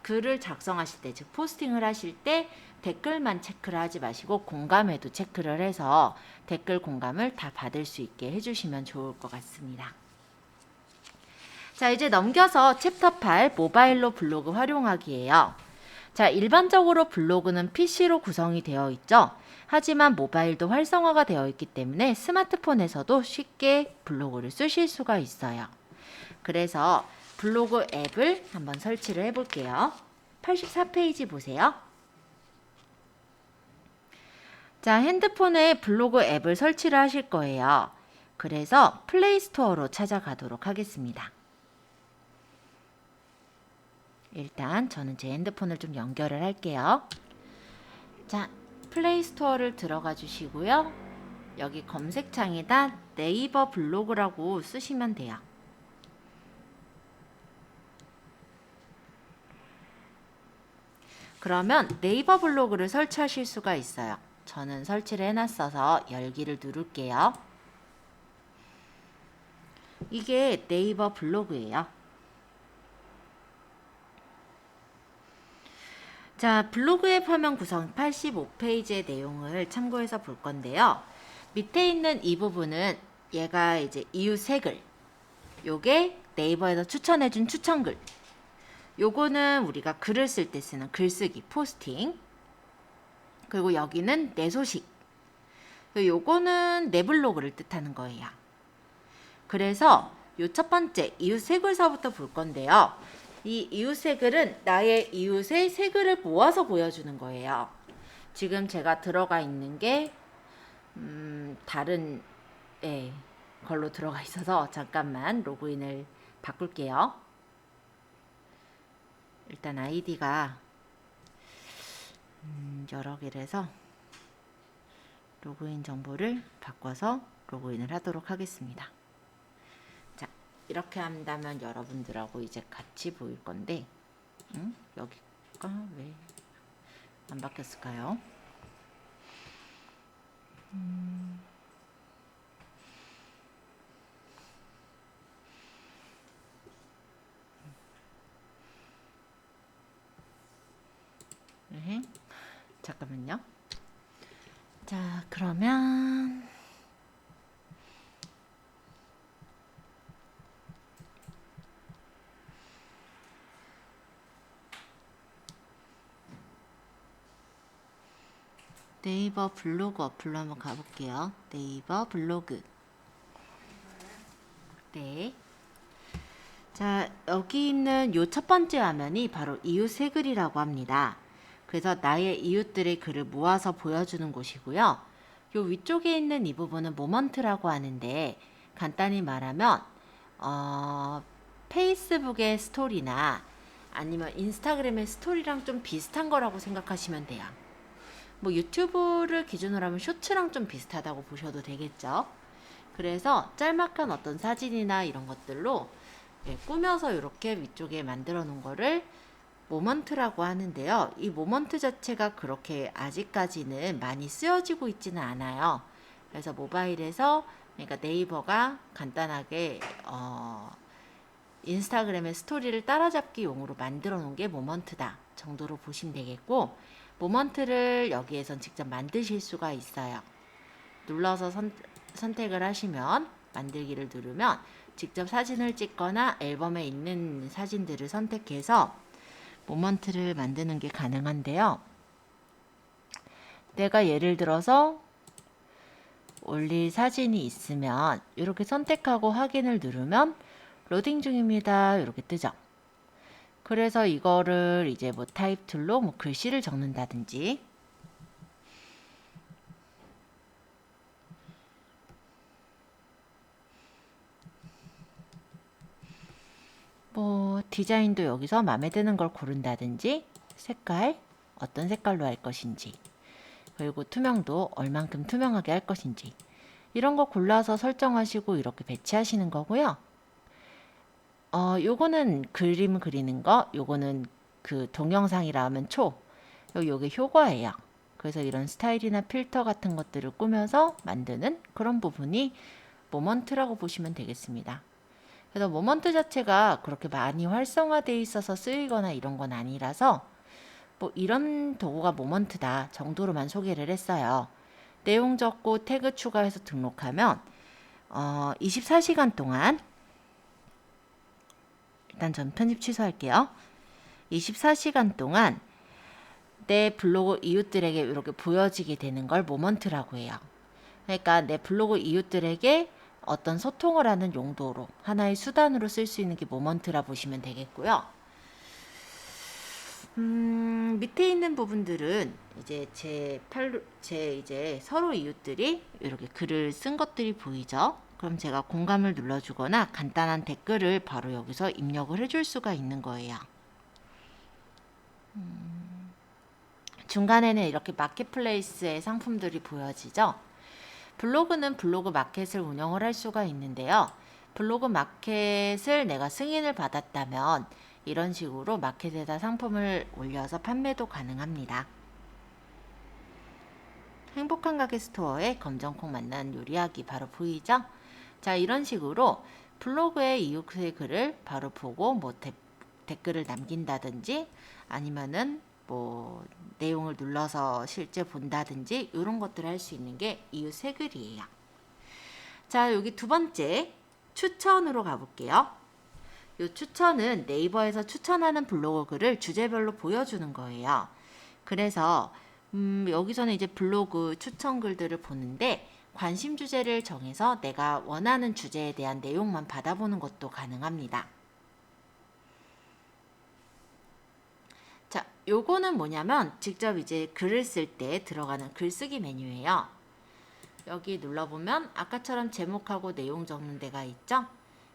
글을 작성하실 때, 즉 포스팅을 하실 때 댓글만 체크를 하지 마시고 공감에도 체크를 해서 댓글 공감을 다 받을 수 있게 해주시면 좋을 것 같습니다. 자, 이제 넘겨서 챕터 8 모바일로 블로그 활용하기예요. 자, 일반적으로 블로그는 PC로 구성이 되어 있죠. 하지만 모바일도 활성화가 되어 있기 때문에 스마트폰에서도 쉽게 블로그를 쓰실 수가 있어요. 그래서 블로그 앱을 한번 설치를 해볼게요. 84페이지 보세요. 자, 핸드폰에 블로그 앱을 설치를 하실 거예요. 그래서 플레이스토어로 찾아가도록 하겠습니다. 일단 저는 제 핸드폰을 좀 연결을 할게요. 자, 플레이스토어를 들어가 주시고요. 여기 검색창에다 네이버 블로그라고 쓰시면 돼요. 그러면 네이버 블로그를 설치하실 수가 있어요. 저는 설치를 해놨어서 열기를 누를게요. 이게 네이버 블로그예요. 자, 블로그 앱 화면 구성 85페이지의 내용을 참고해서 볼 건데요. 밑에 있는 이 부분은 얘가 이제 이웃 새 글, 요게 네이버에서 추천해준 추천글, 요거는 우리가 글을 쓸 때 쓰는 글쓰기, 포스팅, 그리고 여기는 내 소식, 요거는 내 블로그를 뜻하는 거예요. 그래서 요 첫 번째 이웃 새 글서부터 볼 건데요. 이 이웃 새 글은 나의 이웃의 새 글을 모아서 보여주는 거예요. 지금 제가 들어가 있는 게 다른 걸로 들어가 있어서 잠깐만 로그인을 바꿀게요. 일단 아이디가 여러 개라서 로그인 정보를 바꿔서 로그인을 하도록 하겠습니다. 자, 이렇게 한다면 여러분들하고 이제 같이 보일 건데, 여기가 왜 안 바뀌었을까요? 네. 잠깐만요. 자, 그러면 네이버 블로그 어플로 한번 가볼게요. 네이버 블로그. 네. 자, 여기 있는 요 첫 번째 화면이 바로 이웃 새 글이라고 합니다. 그래서 나의 이웃들의 글을 모아서 보여주는 곳이고요. 요 위쪽에 있는 이 부분은 모먼트라고 하는데, 간단히 말하면 페이스북의 스토리나 아니면 인스타그램의 스토리랑 좀 비슷한 거라고 생각하시면 돼요. 뭐 유튜브를 기준으로 하면 쇼츠랑 좀 비슷하다고 보셔도 되겠죠. 그래서 짤막한 어떤 사진이나 이런 것들로 꾸며서 이렇게 위쪽에 만들어 놓은 거를 모먼트라고 하는데요. 이 모먼트 자체가 그렇게 아직까지는 많이 쓰여지고 있지는 않아요. 그래서 모바일에서, 그러니까 네이버가 간단하게 인스타그램의 스토리를 따라잡기 용으로 만들어 놓은 게 모먼트다 정도로 보시면 되겠고, 모먼트를 여기에선 직접 만드실 수가 있어요. 눌러서 선택을 하시면, 만들기를 누르면 직접 사진을 찍거나 앨범에 있는 사진들을 선택해서 모먼트를 만드는 게 가능한데요. 내가 예를 들어서 올릴 사진이 있으면 이렇게 선택하고 확인을 누르면 로딩 중입니다 이렇게 뜨죠. 그래서 이거를 이제 뭐 타입 툴로 뭐 글씨를 적는다든지, 뭐 디자인도 여기서 마음에 드는 걸 고른다든지, 색깔 어떤 색깔로 할 것인지, 그리고 투명도 얼만큼 투명하게 할 것인지, 이런 거 골라서 설정하시고 이렇게 배치하시는 거고요. 요거는 그림 그리는 거, 요거는 그 동영상이라 하면 요게 효과예요. 그래서 이런 스타일이나 필터 같은 것들을 꾸며서 만드는 그런 부분이 모먼트라고 보시면 되겠습니다. 그래서 모먼트 자체가 그렇게 많이 활성화되어 있어서 쓰이거나 이런 건 아니라서 뭐 이런 도구가 모먼트다 정도로만 소개를 했어요. 내용 적고 태그 추가해서 등록하면 24시간 동안, 일단 전 편집 취소할게요. 24시간 동안 내 블로그 이웃들에게 이렇게 보여지게 되는 걸 모먼트라고 해요. 그러니까 내 블로그 이웃들에게 어떤 소통을 하는 용도로, 하나의 수단으로 쓸 수 있는 게 모먼트라 보시면 되겠고요. 밑에 있는 부분들은 이제 제 이제 서로 이웃들이 이렇게 글을 쓴 것들이 보이죠? 그럼 제가 공감을 눌러주거나 간단한 댓글을 바로 여기서 입력을 해줄 수가 있는 거예요. 중간에는 이렇게 마켓플레이스의 상품들이 보여지죠? 블로그는 블로그 마켓을 운영을 할 수가 있는데요. 블로그 마켓을 내가 승인을 받았다면 이런 식으로 마켓에다 상품을 올려서 판매도 가능합니다. 행복한 가게 스토어에 검정콩 만난 요리하기 바로 보이죠? 자, 이런 식으로 블로그에 이웃의 글을 바로 보고 뭐 댓글을 남긴다든지, 아니면은 뭐 내용을 눌러서 실제 본다든지, 이런 것들을 할 수 있는 게 이웃 새 글이에요. 자, 여기 두 번째 추천으로 가볼게요. 이 추천은 네이버에서 추천하는 블로그 글을 주제별로 보여주는 거예요. 그래서 여기서는 이제 블로그 추천 글들을 보는데, 관심 주제를 정해서 내가 원하는 주제에 대한 내용만 받아보는 것도 가능합니다. 자, 요거는 뭐냐면 직접 이제 글을 쓸 때 들어가는 글쓰기 메뉴예요. 여기 눌러보면 아까처럼 제목하고 내용 적는 데가 있죠?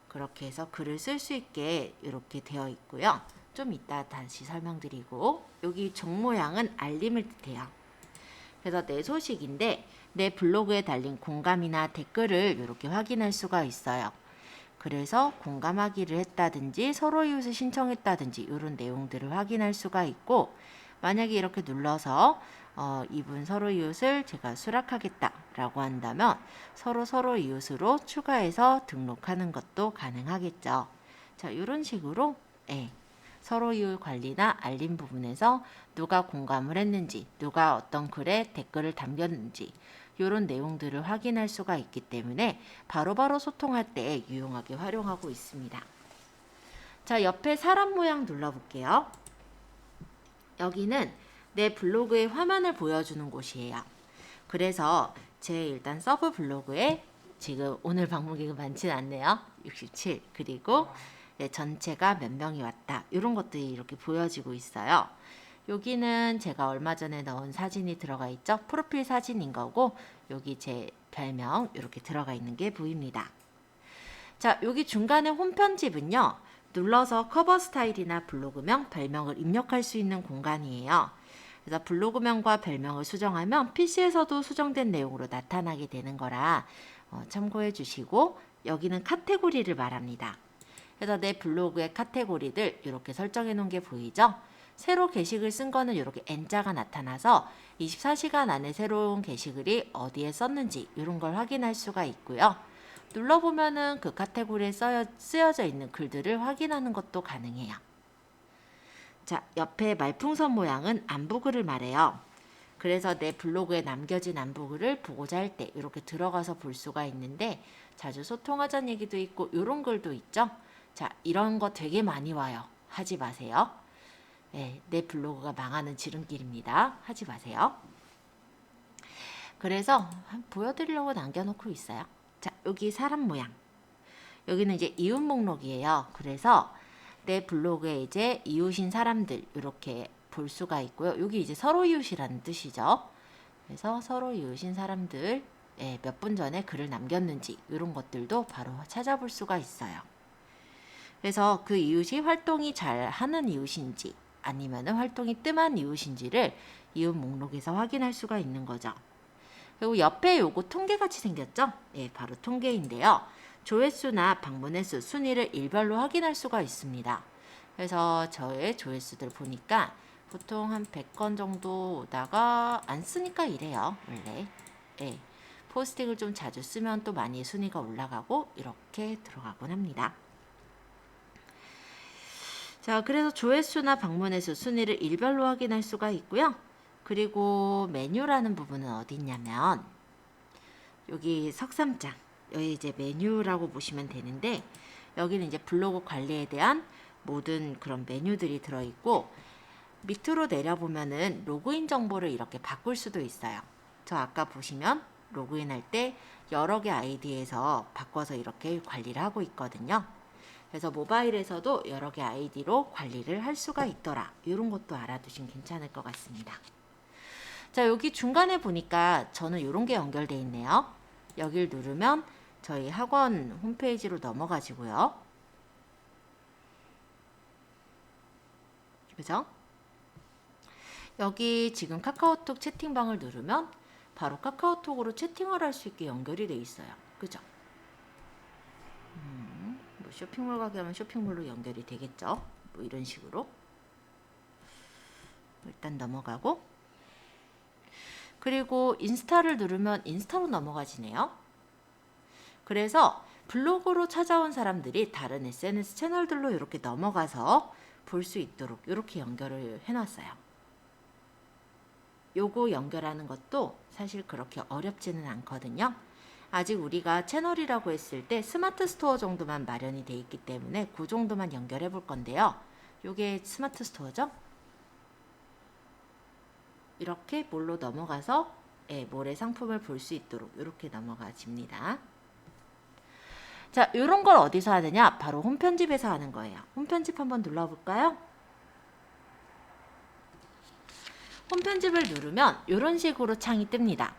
그렇게 해서 글을 쓸 수 있게 이렇게 되어 있고요. 좀 이따 다시 설명드리고, 여기 종 모양은 알림을 뜻해요. 그래서 내 소식인데 내 블로그에 달린 공감이나 댓글을 이렇게 확인할 수가 있어요. 그래서 공감하기를 했다든지 서로 이웃을 신청했다든지 이런 내용들을 확인할 수가 있고, 만약에 이렇게 눌러서 이분 서로 이웃을 제가 수락하겠다라고 한다면 서로 이웃으로 추가해서 등록하는 것도 가능하겠죠. 자, 이런 식으로 서로 이웃 관리나 알림 부분에서 누가 공감을 했는지, 누가 어떤 글에 댓글을 담겼는지 이런 내용들을 확인할 수가 있기 때문에 바로바로 소통할 때 유용하게 활용하고 있습니다. 자, 옆에 사람 모양 눌러볼게요. 여기는 내 블로그의 화면을 보여주는 곳이에요. 그래서 제 일단 서브 블로그에 지금 오늘 방문객이 많지는 않네요. 67. 그리고 전체가 몇 명이 왔다. 이런 것들이 이렇게 보여지고 있어요. 여기는 제가 얼마 전에 넣은 사진이 들어가 있죠. 프로필 사진인 거고, 여기 제 별명 이렇게 들어가 있는 게 보입니다. 자, 여기 중간에 홈 편집은요. 눌러서 커버 스타일이나 블로그명, 별명을 입력할 수 있는 공간이에요. 그래서 블로그명과 별명을 수정하면 PC에서도 수정된 내용으로 나타나게 되는 거라 참고해 주시고, 여기는 카테고리를 말합니다. 그래서 내 블로그의 카테고리들 이렇게 설정해 놓은 게 보이죠? 새로 게시글 쓴 거는 이렇게 N자가 나타나서 24시간 안에 새로운 게시글이 어디에 썼는지 이런 걸 확인할 수가 있고요. 눌러보면은 그 카테고리에 쓰여져 있는 글들을 확인하는 것도 가능해요. 자, 옆에 말풍선 모양은 안부글을 말해요. 그래서 내 블로그에 남겨진 안부글을 보고자 할 때 이렇게 들어가서 볼 수가 있는데, 자주 소통하자는 얘기도 있고 이런 글도 있죠. 자, 이런 거 되게 많이 와요. 하지 마세요. 내 블로그가 망하는 지름길입니다. 하지 마세요. 그래서 보여드리려고 남겨놓고 있어요. 자, 여기 사람 모양. 여기는 이제 이웃 목록이에요. 그래서 내 블로그에 이제 이웃인 사람들 이렇게 볼 수가 있고요. 여기 이제 서로 이웃이라는 뜻이죠. 그래서 서로 이웃인 사람들 몇 분 전에 글을 남겼는지 이런 것들도 바로 찾아볼 수가 있어요. 그래서 그 이웃이 활동이 잘 하는 이웃인지 아니면 활동이 뜸한 이웃인지를 이웃 목록에서 확인할 수가 있는 거죠. 그리고 옆에 요거 통계같이 생겼죠? 바로 통계인데요. 조회수나 방문횟수 순위를 일별로 확인할 수가 있습니다. 그래서 저의 조회수들 보니까 보통 한 100건 정도 오다가 안 쓰니까 이래요. 원래. 포스팅을 좀 자주 쓰면 또 많이 순위가 올라가고 이렇게 들어가곤 합니다. 자, 그래서 조회수나 방문횟수 순위를 일별로 확인할 수가 있고요. 그리고 메뉴라는 부분은 어디 있냐면 여기 석삼장, 여기 이제 메뉴라고 보시면 되는데, 여기는 이제 블로그 관리에 대한 모든 그런 메뉴들이 들어있고, 밑으로 내려보면은 로그인 정보를 이렇게 바꿀 수도 있어요. 저 아까 보시면 로그인 할 때 여러 개 아이디에서 바꿔서 이렇게 관리를 하고 있거든요. 그래서 모바일에서도 여러 개 아이디로 관리를 할 수가 있더라. 이런 것도 알아두시면 괜찮을 것 같습니다. 자, 여기 중간에 보니까 저는 이런 게 연결되어 있네요. 여기를 누르면 저희 학원 홈페이지로 넘어가지고요. 그죠? 여기 지금 카카오톡 채팅방을 누르면 바로 카카오톡으로 채팅을 할 수 있게 연결이 되어 있어요. 그죠? 뭐 쇼핑몰 가게 하면 쇼핑몰로 연결이 되겠죠? 뭐 이런 식으로. 일단 넘어가고, 그리고 인스타를 누르면 인스타로 넘어가지네요. 그래서 블로그로 찾아온 사람들이 다른 SNS 채널들로 이렇게 넘어가서 볼 수 있도록 이렇게 연결을 해놨어요. 요거 연결하는 것도 사실 그렇게 어렵지는 않거든요. 아직 우리가 채널이라고 했을 때 스마트 스토어 정도만 마련이 돼 있기 때문에 그 정도만 연결해 볼 건데요. 요게 스마트 스토어죠? 이렇게 몰로 넘어가서 몰의 상품을 볼 수 있도록 이렇게 넘어가집니다. 자, 이런 걸 어디서 하느냐? 바로 홈 편집에서 하는 거예요. 홈 편집 한번 눌러볼까요? 홈 편집을 누르면 이런 식으로 창이 뜹니다.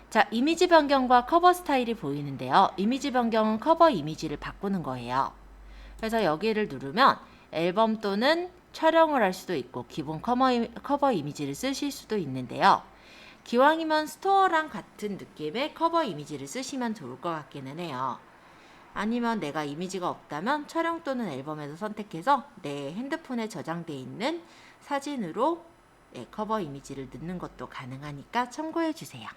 자, 이미지 변경과 커버 스타일이 보이는데요. 이미지 변경은 커버 이미지를 바꾸는 거예요. 그래서 여기를 누르면 앨범 또는 촬영을 할 수도 있고 기본 커버 이미지를 쓰실 수도 있는데요. 기왕이면 스토어랑 같은 느낌의 커버 이미지를 쓰시면 좋을 것 같기는 해요. 아니면 내가 이미지가 없다면 촬영 또는 앨범에서 선택해서 내 핸드폰에 저장되어 있는 사진으로 커버 이미지를 넣는 것도 가능하니까 참고해 주세요.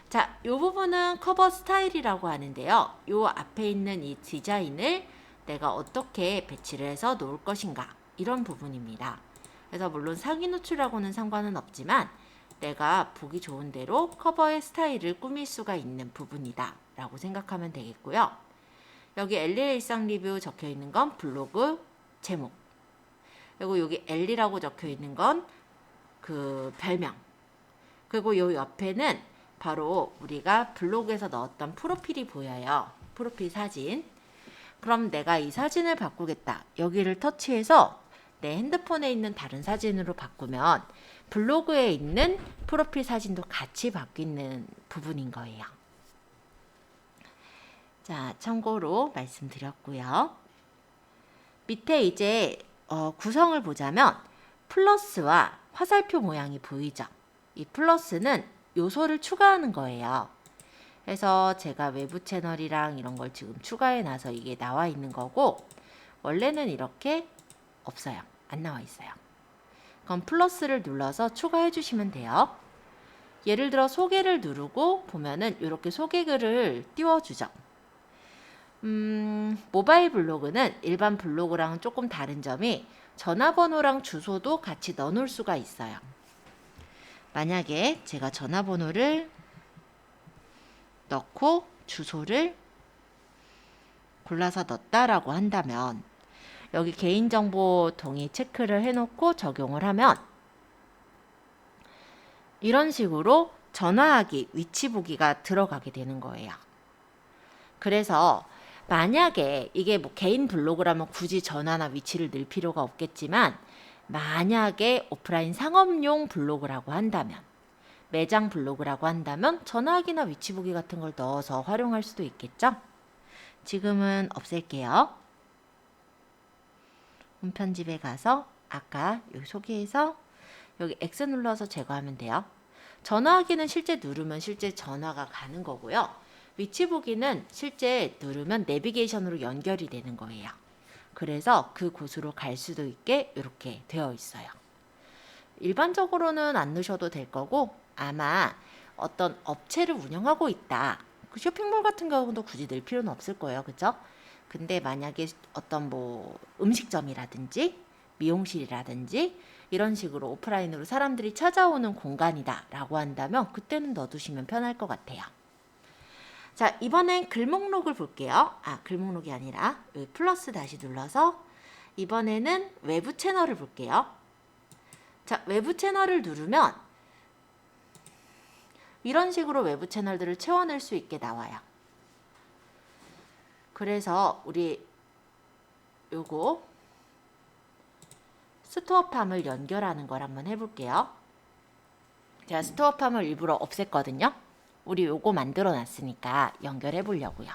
자, 이 부분은 커버 스타일이라고 하는데요. 이 앞에 있는 이 디자인을 내가 어떻게 배치를 해서 놓을 것인가, 이런 부분입니다. 그래서 물론 상위 노출하고는 상관은 없지만 내가 보기 좋은 대로 커버의 스타일을 꾸밀 수가 있는 부분이다 라고 생각하면 되겠고요. 여기 엘리의 일상 리뷰 적혀 있는 건 블로그 제목, 그리고 여기 엘리라고 적혀 있는 건 그 별명, 그리고 요 옆에는 바로 우리가 블로그에서 넣었던 프로필이 보여요. 프로필 사진. 그럼 내가 이 사진을 바꾸겠다. 여기를 터치해서 내 핸드폰에 있는 다른 사진으로 바꾸면 블로그에 있는 프로필 사진도 같이 바뀌는 부분인 거예요. 자, 참고로 말씀드렸고요. 밑에 이제 구성을 보자면 플러스와 화살표 모양이 보이죠? 이 플러스는 요소를 추가하는 거예요. 그래서 제가 외부 채널이랑 이런 걸 지금 추가해 놔서 이게 나와 있는 거고, 원래는 이렇게 없어요. 안 나와 있어요. 그럼 플러스를 눌러서 추가해 주시면 돼요. 예를 들어 소개를 누르고 보면은 이렇게 소개글을 띄워주죠. 모바일 블로그는 일반 블로그랑은 조금 다른 점이 전화번호랑 주소도 같이 넣어놓을 수가 있어요. 만약에 제가 전화번호를 넣고 주소를 골라서 넣었다라고 한다면 여기 개인정보 동의 체크를 해놓고 적용을 하면 이런 식으로 전화하기, 위치 보기가 들어가게 되는 거예요. 그래서 만약에 이게 뭐 개인 블로그라면 굳이 전화나 위치를 넣을 필요가 없겠지만, 만약에 오프라인 상업용 블로그라고 한다면, 매장 블로그라고 한다면 전화하기나 위치 보기 같은 걸 넣어서 활용할 수도 있겠죠? 지금은 없앨게요. 홈 편집에 가서 아까 여기 소개해서 여기 X 눌러서 제거하면 돼요. 전화하기는 실제 누르면 실제 전화가 가는 거고요. 위치 보기는 실제 누르면 내비게이션으로 연결이 되는 거예요. 그래서 그 곳으로 갈 수도 있게 이렇게 되어 있어요. 일반적으로는 안 넣으셔도 될 거고, 아마 어떤 업체를 운영하고 있다. 그 쇼핑몰 같은 경우도 굳이 넣을 필요는 없을 거예요. 그죠? 근데 만약에 어떤 뭐 음식점이라든지 미용실이라든지 이런 식으로 오프라인으로 사람들이 찾아오는 공간이다 라고 한다면 그때는 넣어두시면 편할 것 같아요. 자, 이번엔 글 목록을 볼게요. 글 목록이 아니라 여기 플러스 다시 눌러서 이번에는 외부 채널을 볼게요. 자, 외부 채널을 누르면 이런 식으로 외부 채널들을 채워낼 수 있게 나와요. 그래서 우리 요거 스토어팜을 연결하는 걸 한번 해볼게요. 제가 스토어팜을 일부러 없앴거든요. 우리 요거 만들어 놨으니까 연결해 보려고요.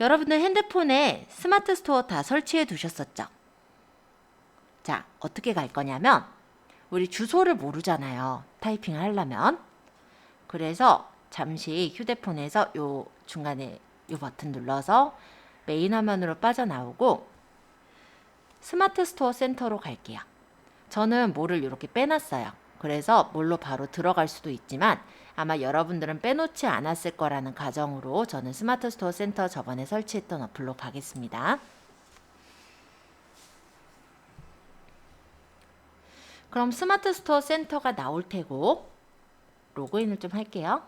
여러분들 핸드폰에 스마트 스토어 다 설치해 두셨었죠? 자, 어떻게 갈 거냐면 우리 주소를 모르잖아요. 타이핑을 하려면. 그래서 잠시 휴대폰에서 요 중간에 요 버튼 눌러서 메인 화면으로 빠져나오고 스마트 스토어 센터로 갈게요. 저는 뭐를 이렇게 빼놨어요. 그래서 뭘로 바로 들어갈 수도 있지만 아마 여러분들은 빼놓지 않았을 거라는 가정으로 저는 스마트 스토어 센터 저번에 설치했던 어플로 가겠습니다. 그럼 스마트 스토어 센터가 나올 테고 로그인을 좀 할게요.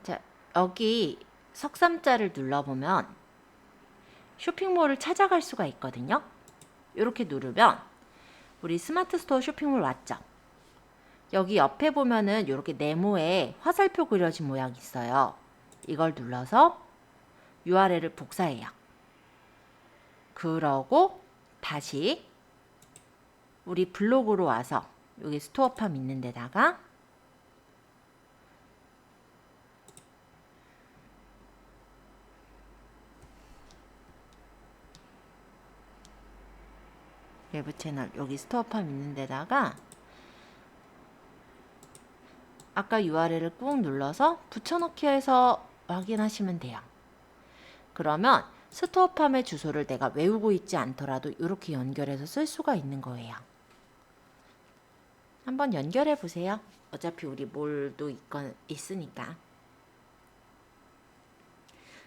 자, 여기 석삼자를 눌러보면 쇼핑몰을 찾아갈 수가 있거든요. 이렇게 누르면 우리 스마트 스토어 쇼핑몰 왔죠? 여기 옆에 보면은 이렇게 네모에 화살표 그려진 모양이 있어요. 이걸 눌러서 URL을 복사해요. 그러고 다시 우리 블로그로 와서 여기 스토어팜 있는 데다가 외부 채널 여기 스토어팜 있는 데다가 아까 URL을 꾹 눌러서 붙여넣기 해서 확인하시면 돼요. 그러면 스토어팜의 주소를 내가 외우고 있지 않더라도 이렇게 연결해서 쓸 수가 있는 거예요. 한번 연결해 보세요. 어차피 우리 몰도 있으니까.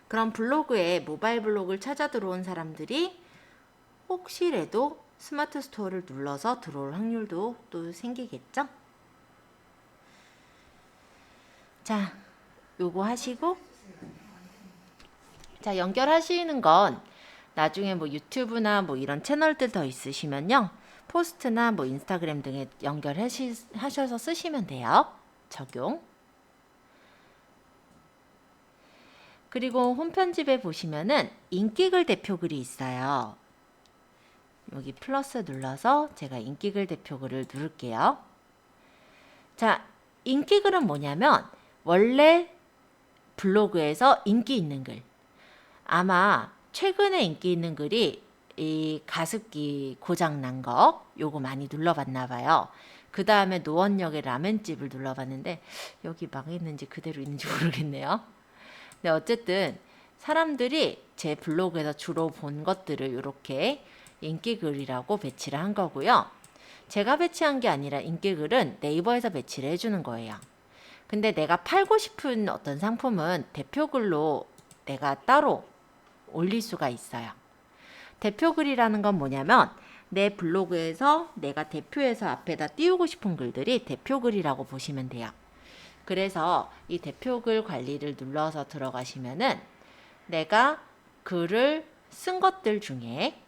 그럼 블로그에 모바일 블로그를 찾아 들어온 사람들이 혹시라도 스마트 스토어를 눌러서 들어올 확률도 또 생기겠죠? 자, 요거 하시고, 자, 연결하시는 건 나중에 뭐 유튜브나 뭐 이런 채널들 더 있으시면요, 포스트나 뭐 인스타그램 등에 연결하셔서 쓰시면 돼요. 적용. 그리고 홈편집에 보시면은 인기글 대표글이 있어요. 여기 플러스 눌러서 제가 인기글 대표글을 누를게요. 자, 인기글은 뭐냐면 원래 블로그에서 인기 있는 글. 아마 최근에 인기 있는 글이 이 가습기 고장 난 거 요거 많이 눌러봤나 봐요. 그 다음에 노원역의 라멘집을 눌러봤는데 여기 망했는지 그대로 있는지 모르겠네요. 근데 어쨌든 사람들이 제 블로그에서 주로 본 것들을 이렇게 인기글이라고 배치를 한 거고요. 제가 배치한 게 아니라 인기글은 네이버에서 배치를 해주는 거예요. 근데 내가 팔고 싶은 어떤 상품은 대표글로 내가 따로 올릴 수가 있어요. 대표글이라는 건 뭐냐면 내 블로그에서 내가 대표해서 앞에다 띄우고 싶은 글들이 대표글이라고 보시면 돼요. 그래서 이 대표글 관리를 눌러서 들어가시면은 내가 글을 쓴 것들 중에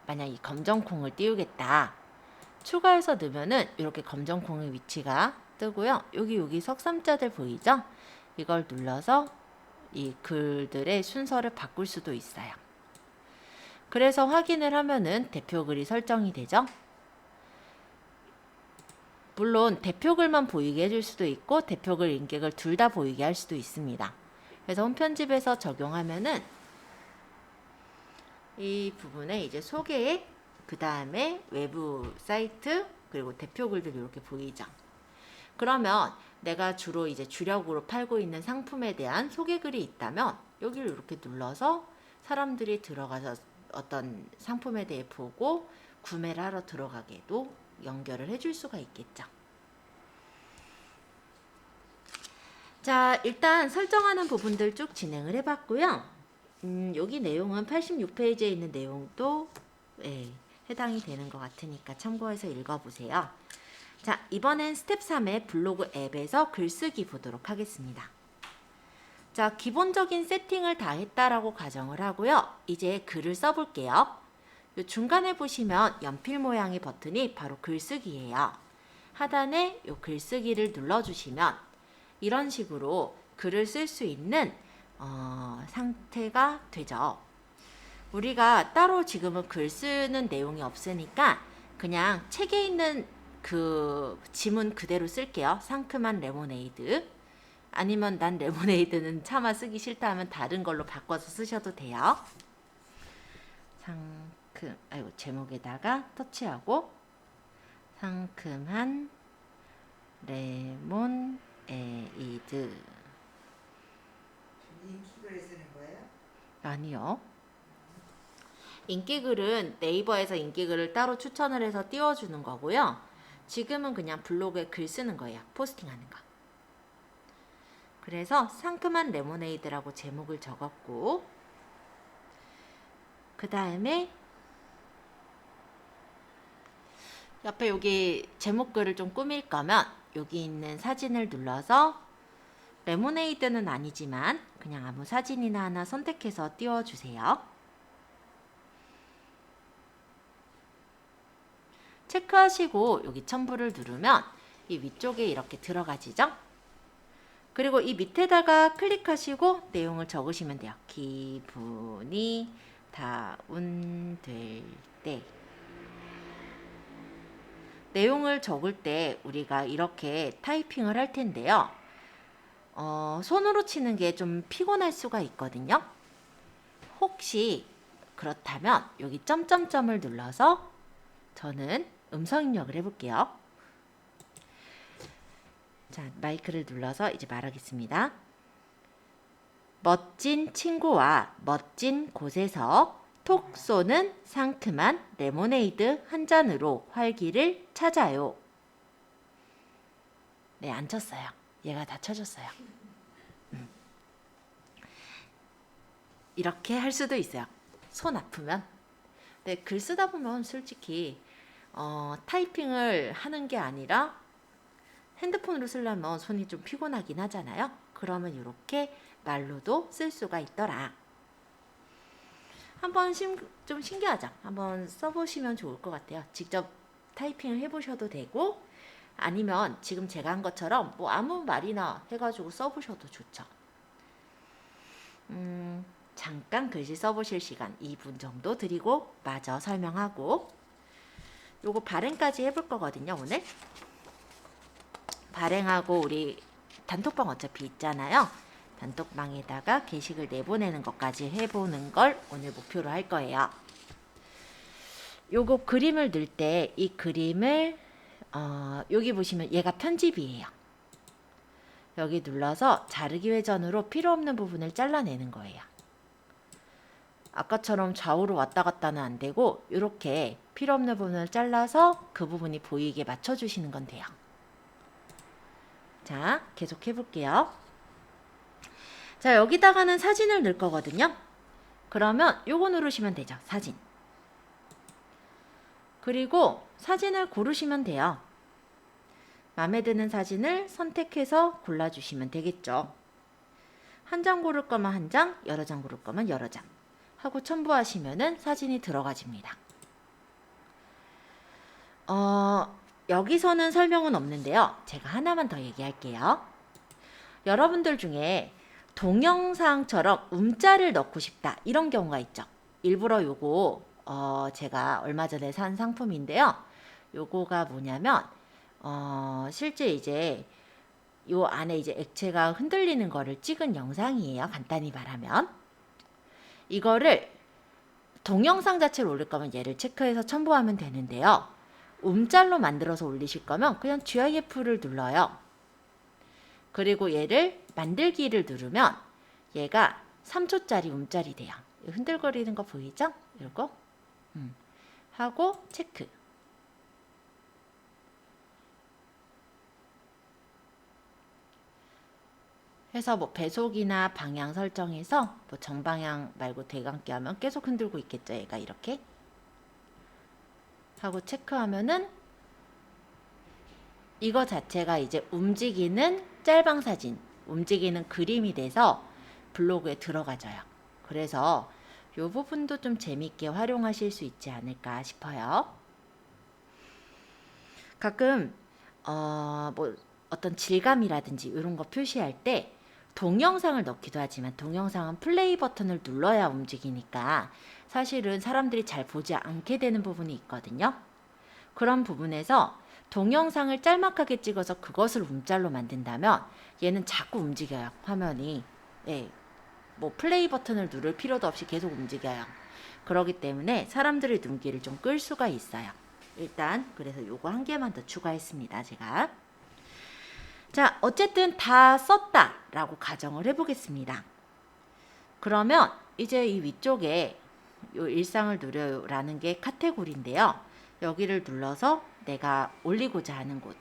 만약 이 검정콩을 띄우겠다. 추가해서 넣으면은 이렇게 검정콩의 위치가 뜨고요. 여기 석삼자들 보이죠? 이걸 눌러서 이 글들의 순서를 바꿀 수도 있어요. 그래서 확인을 하면은 대표글이 설정이 되죠. 물론 대표글만 보이게 해줄 수도 있고 대표글, 인기글 둘 다 보이게 할 수도 있습니다. 그래서 홈편집에서 적용하면은 이 부분에 이제 소개, 그 다음에 외부 사이트, 그리고 대표글들이 이렇게 보이죠. 그러면 내가 주로 이제 주력으로 팔고 있는 상품에 대한 소개글이 있다면 여기를 이렇게 눌러서 사람들이 들어가서 어떤 상품에 대해 보고 구매를 하러 들어가게도 연결을 해줄 수가 있겠죠. 자, 일단 설정하는 부분들 쭉 진행을 해봤고요. 여기 내용은 86페이지에 있는 내용도 해당이 되는 것 같으니까 참고해서 읽어보세요. 자, 이번엔 스텝 3의 블로그 앱에서 글쓰기 보도록 하겠습니다. 자, 기본적인 세팅을 다 했다라고 가정을 하고요. 이제 글을 써볼게요. 요 중간에 보시면 연필 모양의 버튼이 바로 글쓰기예요. 하단에 요 글쓰기를 눌러주시면 이런 식으로 글을 쓸 수 있는 상태가 되죠. 우리가 따로 지금은 글 쓰는 내용이 없으니까 그냥 책에 있는 그 지문 그대로 쓸게요. 상큼한 레모네이드. 아니면 난 레모네이드는 차마 쓰기 싫다 하면 다른 걸로 바꿔서 쓰셔도 돼요. 제목에다가 터치하고 상큼한 레모네이드.
인기글에 쓰는 거예요?
아니요. 인기글은 네이버에서 인기글을 따로 추천을 해서 띄워주는 거고요. 지금은 그냥 블로그에 글 쓰는 거예요. 포스팅하는 거. 그래서 상큼한 레모네이드라고 제목을 적었고 그 다음에 옆에 여기 제목글을 좀 꾸밀 거면 여기 있는 사진을 눌러서 레모네이드는 아니지만 그냥 아무 사진이나 하나 선택해서 띄워주세요. 체크하시고 여기 첨부를 누르면 이 위쪽에 이렇게 들어가지죠? 그리고 이 밑에다가 클릭하시고 내용을 적으시면 돼요. 기분이 다운될 때. 내용을 적을 때 우리가 이렇게 타이핑을 할 텐데요. 손으로 치는 게 좀 피곤할 수가 있거든요. 혹시 그렇다면 여기 점점점을 눌러서 저는 음성 입력을 해볼게요. 자, 마이크를 눌러서 이제 말하겠습니다. 멋진 친구와 멋진 곳에서 톡 쏘는 상큼한 레모네이드 한 잔으로 활기를 찾아요. 네, 안 쳤어요. 얘가 다 쳐줬어요. 이렇게 할 수도 있어요. 손 아프면. 네, 글 쓰다 보면 솔직히 타이핑을 하는 게 아니라 핸드폰으로 쓰려면 손이 좀 피곤하긴 하잖아요. 그러면 이렇게 말로도 쓸 수가 있더라. 한번 좀 신기하죠? 한번 써보시면 좋을 것 같아요. 직접 타이핑을 해보셔도 되고 아니면 지금 제가 한 것처럼 뭐 아무 말이나 해가지고 써보셔도 좋죠. 잠깐 글씨 써보실 시간 2분 정도 드리고 마저 설명하고 요거 발행까지 해볼 거거든요. 오늘 발행하고 우리 단톡방 어차피 있잖아요. 단톡방에다가 게시글 내보내는 것까지 해보는 걸 오늘 목표로 할 거예요. 요거 그림을 넣을 때 이 그림을 여기 보시면 얘가 편집이에요. 여기 눌러서 자르기 회전으로 필요 없는 부분을 잘라내는 거예요. 아까처럼 좌우로 왔다 갔다는 안 되고 이렇게 필요 없는 부분을 잘라서 그 부분이 보이게 맞춰주시는 건 돼요. 자, 계속 해볼게요. 자, 여기다가는 사진을 넣을 거거든요. 그러면 요거 누르시면 되죠. 사진. 그리고 사진을 고르시면 돼요. 마음에 드는 사진을 선택해서 골라주시면 되겠죠. 한 장 고를 거면 한 장, 여러 장 고를 거면 여러 장 하고 첨부하시면은 사진이 들어가집니다. 여기서는 설명은 없는데요. 제가 하나만 더 얘기할게요. 여러분들 중에 동영상처럼 음자를 넣고 싶다 이런 경우가 있죠. 일부러 요거 제가 얼마 전에 산 상품인데요. 요거가 뭐냐면 실제 이제 요 안에 이제 액체가 흔들리는 거를 찍은 영상이에요. 간단히 말하면 이거를 동영상 자체로 올릴 거면 얘를 체크해서 첨부하면 되는데요. 음짤로 만들어서 올리실 거면 그냥 GIF를 눌러요. 그리고 얘를 만들기를 누르면 얘가 3초짜리 음짤이 돼요. 흔들거리는 거 보이죠? 이거 하고 체크. 해서 뭐 배속이나 방향 설정해서 뭐 정방향 말고 대감기 하면 계속 흔들고 있겠죠. 얘가 이렇게 하고 체크하면은 이거 자체가 이제 움직이는 짤방 사진, 움직이는 그림이 돼서 블로그에 들어가져요. 그래서 이 부분도 좀 재밌게 활용하실 수 있지 않을까 싶어요. 가끔 뭐 어떤 질감이라든지 이런 거 표시할 때 동영상을 넣기도 하지만 동영상은 플레이 버튼을 눌러야 움직이니까 사실은 사람들이 잘 보지 않게 되는 부분이 있거든요. 그런 부분에서 동영상을 짤막하게 찍어서 그것을 움짤로 만든다면 얘는 자꾸 움직여요. 화면이. 예, 뭐 플레이 버튼을 누를 필요도 없이 계속 움직여요. 그렇기 때문에 사람들의 눈길을 좀 끌 수가 있어요. 일단 그래서 요거 한 개만 더 추가했습니다. 제가. 자, 어쨌든 다 썼다 라고 가정을 해보겠습니다. 그러면 이제 이 위쪽에 요 일상을 누려요 라는 게 카테고리인데요. 여기를 눌러서 내가 올리고자 하는 곳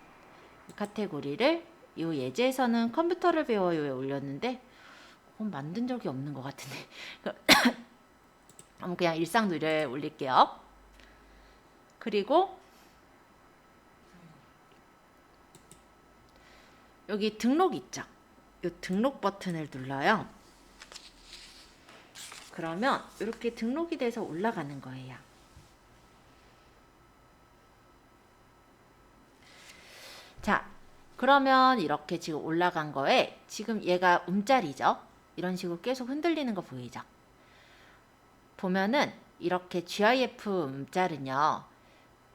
카테고리를 요 예제에서는 컴퓨터를 배워요에 올렸는데 그건 만든 적이 없는 것 같은데 그냥 일상 누려요에 올릴게요. 그리고 여기 등록 있죠? 이 등록 버튼을 눌러요. 그러면 이렇게 등록이 돼서 올라가는 거예요. 자, 그러면 이렇게 지금 올라간 거에 지금 얘가 음짤이죠. 이런 식으로 계속 흔들리는 거 보이죠? 보면은 이렇게 GIF 음짤은요.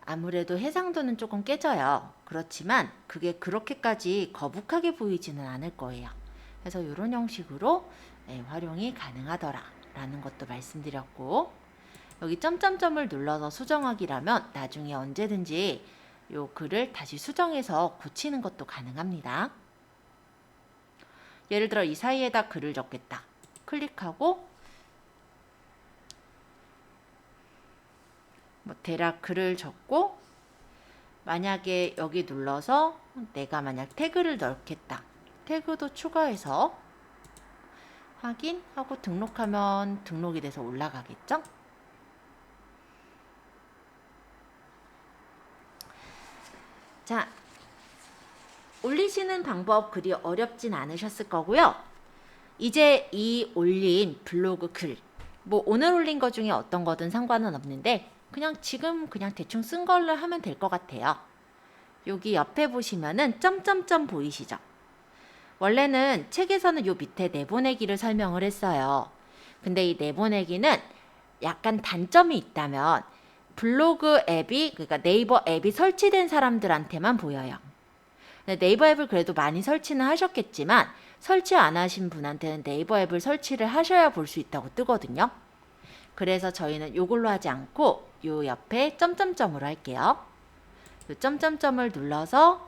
아무래도 해상도는 조금 깨져요. 그렇지만 그게 그렇게까지 거북하게 보이지는 않을 거예요. 그래서 이런 형식으로 활용이 가능하더라 라는 것도 말씀드렸고, 여기 점점점을 눌러서 수정하기라면 나중에 언제든지 요 글을 다시 수정해서 고치는 것도 가능합니다. 예를 들어 이 사이에다 글을 적겠다. 클릭하고 대략 글을 적고, 만약에 여기 눌러서 내가 만약 태그를 넣겠다. 태그도 추가해서 확인하고 등록하면 등록이 돼서 올라가겠죠? 자, 올리시는 방법 그리 어렵진 않으셨을 거고요. 이제 이 올린 블로그 글, 뭐 오늘 올린 거 중에 어떤 거든 상관은 없는데 그냥 지금 그냥 대충 쓴 걸로 하면 될 것 같아요. 여기 옆에 보시면은 점점점 보이시죠? 원래는 책에서는 요 밑에 내보내기를 설명을 했어요. 근데 이 내보내기는 약간 단점이 있다면 블로그 앱이, 그러니까 네이버 앱이 설치된 사람들한테만 보여요. 네이버 앱을 그래도 많이 설치는 하셨겠지만 설치 안 하신 분한테는 네이버 앱을 설치를 하셔야 볼 수 있다고 뜨거든요. 그래서 저희는 요걸로 하지 않고 요 옆에 점점점으로 할게요. 요 점점점을 눌러서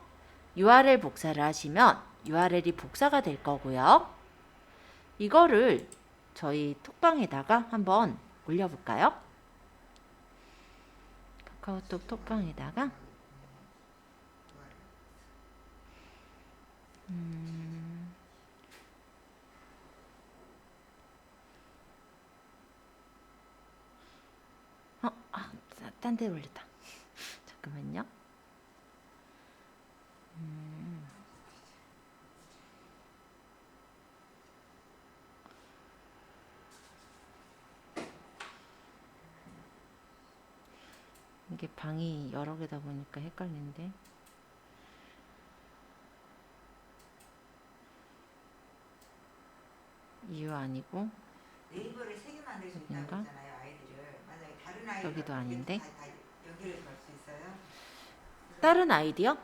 URL 복사를 하시면 URL이 복사가 될 거고요. 이거를 저희 톡방에다가 한번 올려볼까요? 카카오톡 톡방에다가 딴 데 올렸다. 잠깐만요. 이게 방이 여러 개다 보니까 헷갈리는데. 이유 아니고
네이버를 세 개 만들 수 있다고
여긴가?
했잖아요. 아이디를. 만약에 다른 아이디
여기도 아닌데.
다 연결해서 갈 수 있어요?
다른 아이디요?
네.